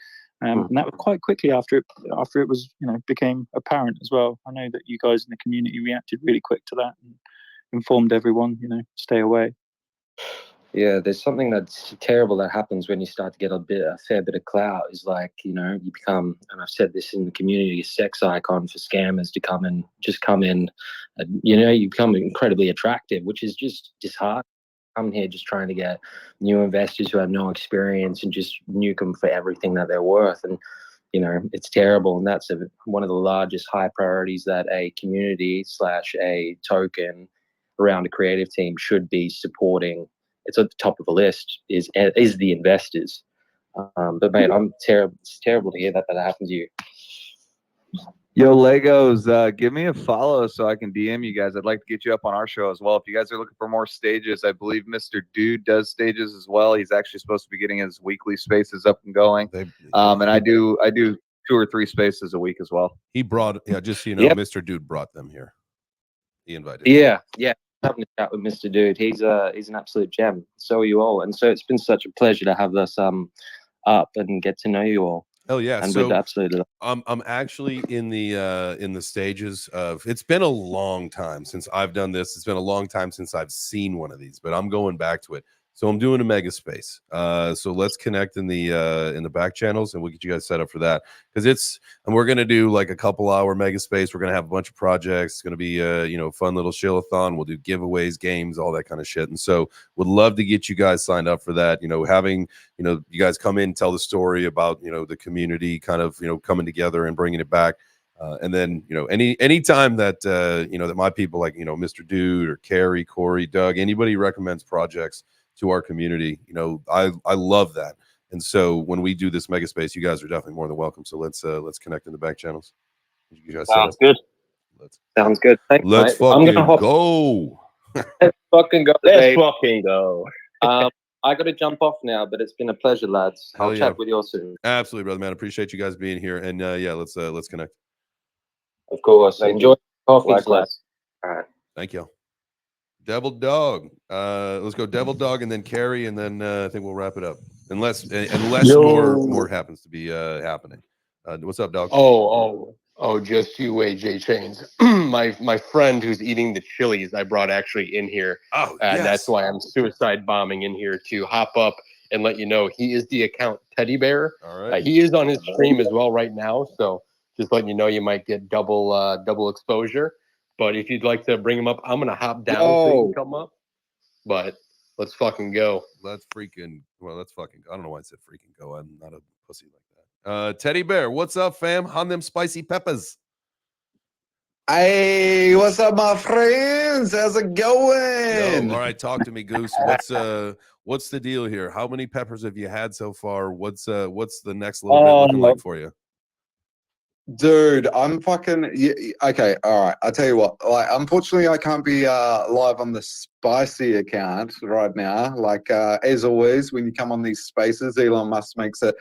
and that was quite quickly after it was, you know, became apparent as well. I know that you guys in the community reacted really quick to that and informed everyone, you know, stay away. Yeah, there's something that's terrible that happens when you start to get a fair bit of clout. Is like, you know, you become, and I've said this in the community, a sex icon for scammers to come in, and, you know, you become incredibly attractive, which is just disheartening. I'm here just trying to get new investors who have no experience and just nuke them for everything that they're worth. And, you know, it's terrible. And that's one of the largest high priorities that a community / a token around a creative team should be supporting. It's at the top of the list is the investors. But mate, it's terrible to hear that happened to you. Yo, Legos, give me a follow so I can DM you guys. I'd like to get you up on our show as well. If you guys are looking for more stages, I believe Mr. Dude does stages as well. He's actually supposed to be getting his weekly spaces up and going. And I do 2 or 3 spaces a week as well. He brought, just so you know, Mr. Dude brought them here. He invited. Yeah. Having a chat with Mr. Dude. He's an absolute gem. So are you all. And so it's been such a pleasure to have this up and get to know you all. Oh yeah, and so absolutely. I'm actually in the stages of. It's been a long time since I've done this. It's been a long time since I've seen one of these, but I'm going back to it. So I'm doing a mega space. So let's connect in the back channels, and we'll get you guys set up for that, because we're gonna do like a couple hour mega space. We're gonna have a bunch of projects. It's gonna be fun little chill-a-thon. We'll do giveaways, games, all that kind of shit. And so would love to get you guys signed up for that. Having you guys come in, tell the story about the community kind of coming together and bringing it back. And then any time that that my people like Mr. Dude or Carrie, Corey, Doug, anybody recommends projects to our community, I love that. And so when we do this mega space, you guys are definitely more than welcome. So let's connect in the back channels. You guys Sounds good. Sounds good. Thanks, let's mate. fucking I'm gonna go. Let's fucking go. Let's fucking go. I got to jump off now, but it's been a pleasure, lads. I'll chat with you all soon. Absolutely, brother, man. Appreciate you guys being here. And let's connect. Of course. Enjoy coffee. Likewise. All right. Thank you. Devil Dog. Let's go Devil Dog and then Carrie, and then I think we'll wrap it up. Unless more happens to be happening. What's up, Dog? Oh, just you wait, JChains. my friend who's eating the chilies I brought actually in here. Oh, and yes. That's why I'm suicide bombing in here to hop up and let you know he is the account Teddy Bear. All right. He is on his stream as well right now, so just letting you know you might get double exposure. But if you'd like to bring him up, I'm gonna hop down so you can come up. But let's fucking go. Let's fucking I don't know why I said freaking go. I'm not a pussy like that. Teddy Bear, what's up, fam? On them spicy peppers. Hey, what's up, my friends? How's it going? Yo, all right, talk to me, Goose. What's the deal here? How many peppers have you had so far? What's the next little bit looking like for you? Dude, I'm fucking okay. All right, I'll tell you what. Like, unfortunately, I can't be live on the spicy account right now. Like, as always, when you come on these spaces, Elon Musk makes it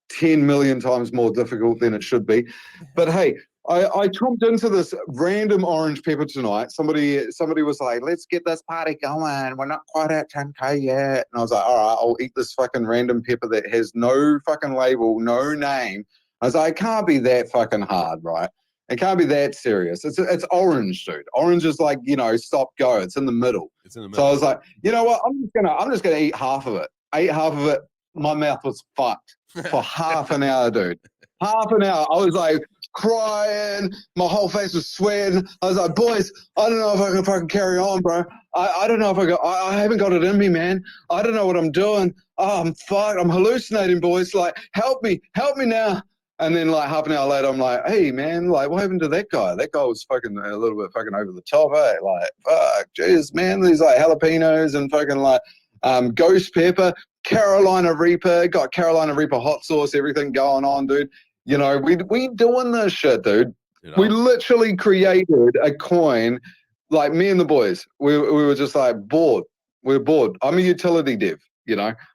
10 million times more difficult than it should be. But hey, I chomped into this random orange pepper tonight. Somebody was like, let's get this party going. We're not quite at 10K yet. And I was like, all right, I'll eat this fucking random pepper that has no fucking label, no name. I was like, it can't be that fucking hard, right? It can't be that serious. It's orange, dude. Orange is like, stop go. It's in the middle. It's in the So middle. I was like, you know what? I'm just gonna eat half of it. Ate half of it. My mouth was fucked for half an hour, dude. Half an hour. I was like crying. My whole face was sweating. I was like, boys, I don't know if I can fucking carry on, bro. I don't know if I haven't got it in me, man. I don't know what I'm doing. Oh, I'm fucked. I'm hallucinating, boys. Like, help me now. And then like half an hour later, I'm like, hey man, like what happened to that guy? That guy was fucking a little bit fucking over the top, eh? Like, fuck, jeez, man, these like jalapenos and fucking like ghost pepper, Carolina Reaper, got Carolina Reaper hot sauce, everything going on, dude. We doing this shit, dude. We literally created a coin, like me and the boys. We were just like bored. We're bored. I'm a utility dev.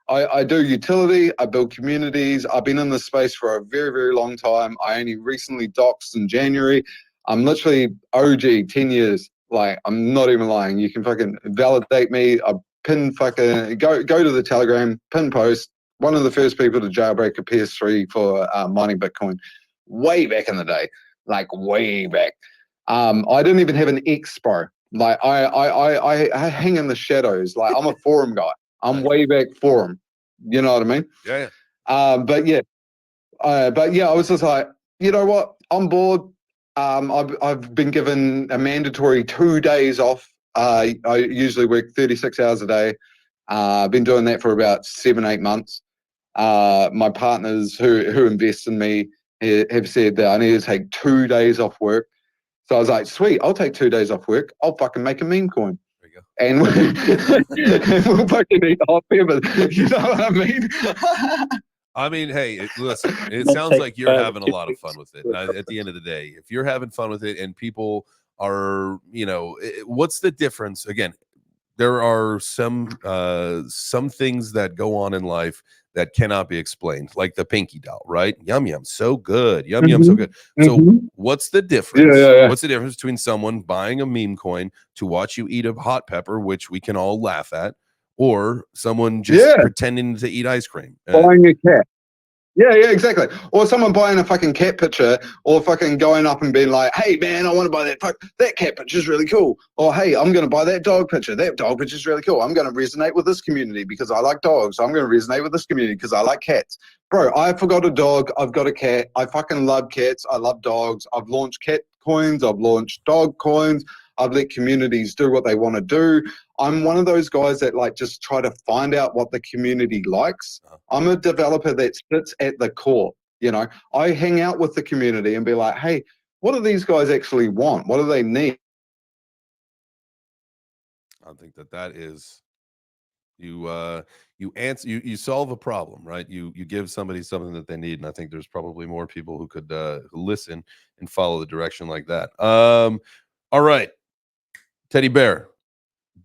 I do utility. I build communities. I've been in this space for a very, very long time. I only recently doxed in January. I'm literally OG 10 years. Like, I'm not even lying. You can fucking validate me. I pin fucking go to the Telegram, pin post. One of the first people to jailbreak a PS3 for mining Bitcoin, way back in the day, like way back. I didn't even have an X, bro. Like I hang in the shadows. Like I'm a forum guy. I'm way back forum. You know what I mean? Yeah. But yeah, I was just like, you know what? I'm bored. I've been given a mandatory 2 days off. I usually work 36 hours a day. I've been doing that for about 7-8 months. My partners who invest in me have said that I need to take 2 days off work. So I was like, sweet, I'll take 2 days off work. I'll fucking make a meme coin. There you go. And we'll fucking eat hot pepper. You know what I mean? I mean, hey, listen, it sounds like you're having a lot of fun with it. At the end of the day, if you're having fun with it and people are, what's the difference? Again, there are some things that go on in life that cannot be explained, like the pinky doll, right? Yum yum, so good. Yum yum, so good. So what's the difference? Yeah. What's the difference between someone buying a meme coin to watch you eat a hot pepper, which we can all laugh at, or someone just pretending to eat ice cream? Buying a cat. Yeah, exactly. Or someone buying a fucking cat picture, or fucking going up and being like, hey man, I want to buy that cat picture's really cool. Or hey, I'm going to buy that dog picture. That dog picture's really cool. I'm going to resonate with this community because I like dogs. I'm going to resonate with this community because I like cats. Bro, I forgot a dog. I've got a cat. I fucking love cats. I love dogs. I've launched cat coins. I've launched dog coins. I've let communities do what they want to do. I'm one of those guys that like just try to find out what the community likes. I'm a developer that sits at the core. I hang out with the community and be like, hey, what do these guys actually want? What do they need? I think that is you answer, you solve a problem, right? You give somebody something that they need, and I think there's probably more people who could listen and follow the direction like that. All right, Teddy Bear,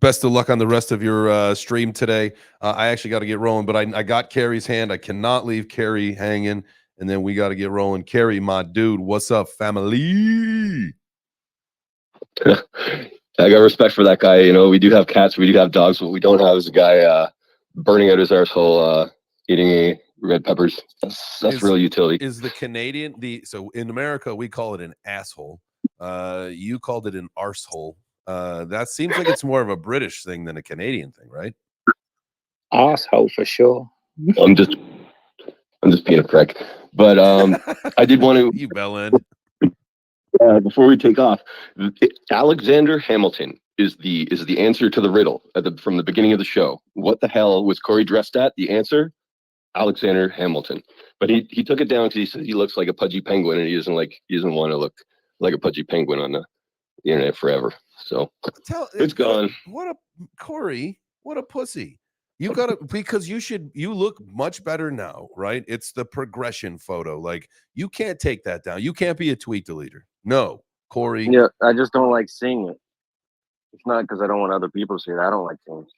best of luck on the rest of your stream today. I actually got to get rolling, but I got Carrie's hand. I cannot leave Carrie hanging, and then we got to get rolling. Carrie, my dude, what's up, family? I got respect for that guy. We do have cats, we do have dogs. What we don't have is a guy burning out his arsehole, eating red peppers. That's real utility. Is the Canadian so in America we call it an asshole. You called it an arsehole. That seems like it's more of a British thing than a Canadian thing, right? Asshole for sure. I'm just being a prick. But I did want to you bellend. Before we take off, Alexander Hamilton is the answer to the riddle from the beginning of the show. What the hell was Corey dressed at? The answer, Alexander Hamilton. But he took it down because he said he looks like a pudgy penguin, and he doesn't want to look like a pudgy penguin on the internet forever. So it's gone. Corey, what a pussy. You gotta, because you look much better now, right? It's the progression photo. Like, you can't take that down. You can't be a tweet deleter. No, Corey. Yeah, I just don't like seeing it. It's not because I don't want other people to see it. I don't like seeing it.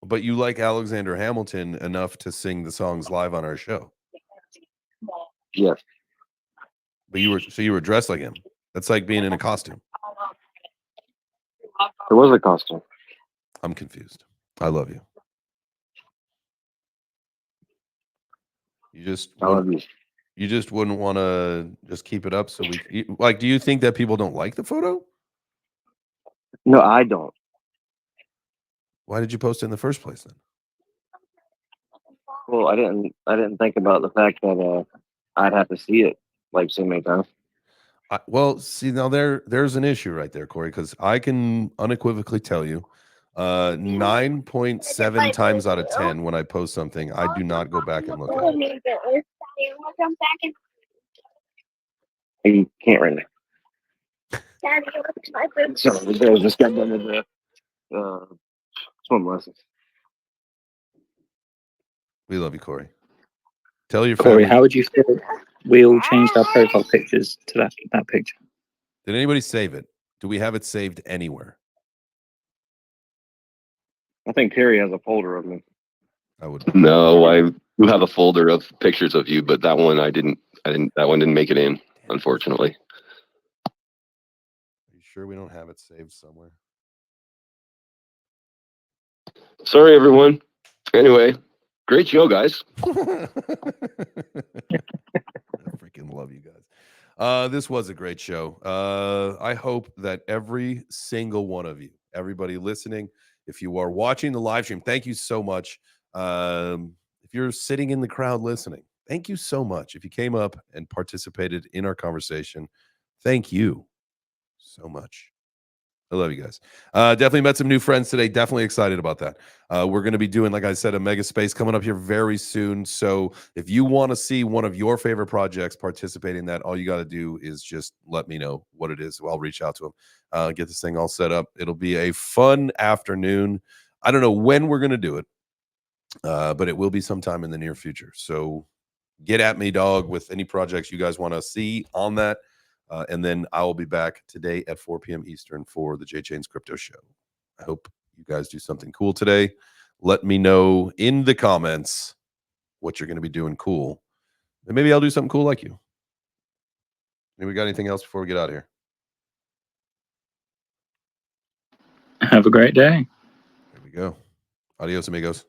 But you like Alexander Hamilton enough to sing the songs live on our show. Yes. But you were dressed like him. That's like being in a costume. It was a costume. I'm confused. I love you. You just wouldn't want to just keep it up so like, do you think that people don't like the photo? No, I don't. Why did you post it in the first place then? Well, I didn't think about the fact that I'd have to see it like so many times. Well, see, now there's an issue right there, Corey, because I can unequivocally tell you 9.7 times out of 10 when I post something, I do not go back and look at it. You can't right now. So the girls just got done with the swim lessons. We love you, Corey. Tell your Corey, family. how would you feel we all changed our profile pictures to that picture? Did anybody save it? Do we have it saved anywhere? I think Terry has a folder of me. I would. No, I do have a folder of pictures of you, but that one I didn't. That one didn't make it in, unfortunately. Are you sure we don't have it saved somewhere? Sorry, everyone. Anyway, great show, guys. I freaking love you guys. This was a great show. I hope that every single one of you, everybody listening, if you are watching the live stream, thank you so much. If you're sitting in the crowd listening, thank you so much. If you came up and participated in our conversation, thank you so much. I love you guys. Definitely met some new friends today. Definitely excited about that. We're going to be doing, like I said, a mega space coming up here very soon. So if you want to see one of your favorite projects participate in that, all you got to do is just let me know what it is. I'll reach out to them, get this thing all set up. It'll be a fun afternoon. I don't know when we're going to do it, but it will be sometime in the near future. So get at me, dog, with any projects you guys want to see on that. And then I will be back today at 4 p.m. Eastern for the JChains Crypto Show. I hope you guys do something cool today. Let me know in the comments what you're going to be doing cool. And maybe I'll do something cool like you. Maybe we got anything else before we get out of here? Have a great day. There we go. Adios, amigos.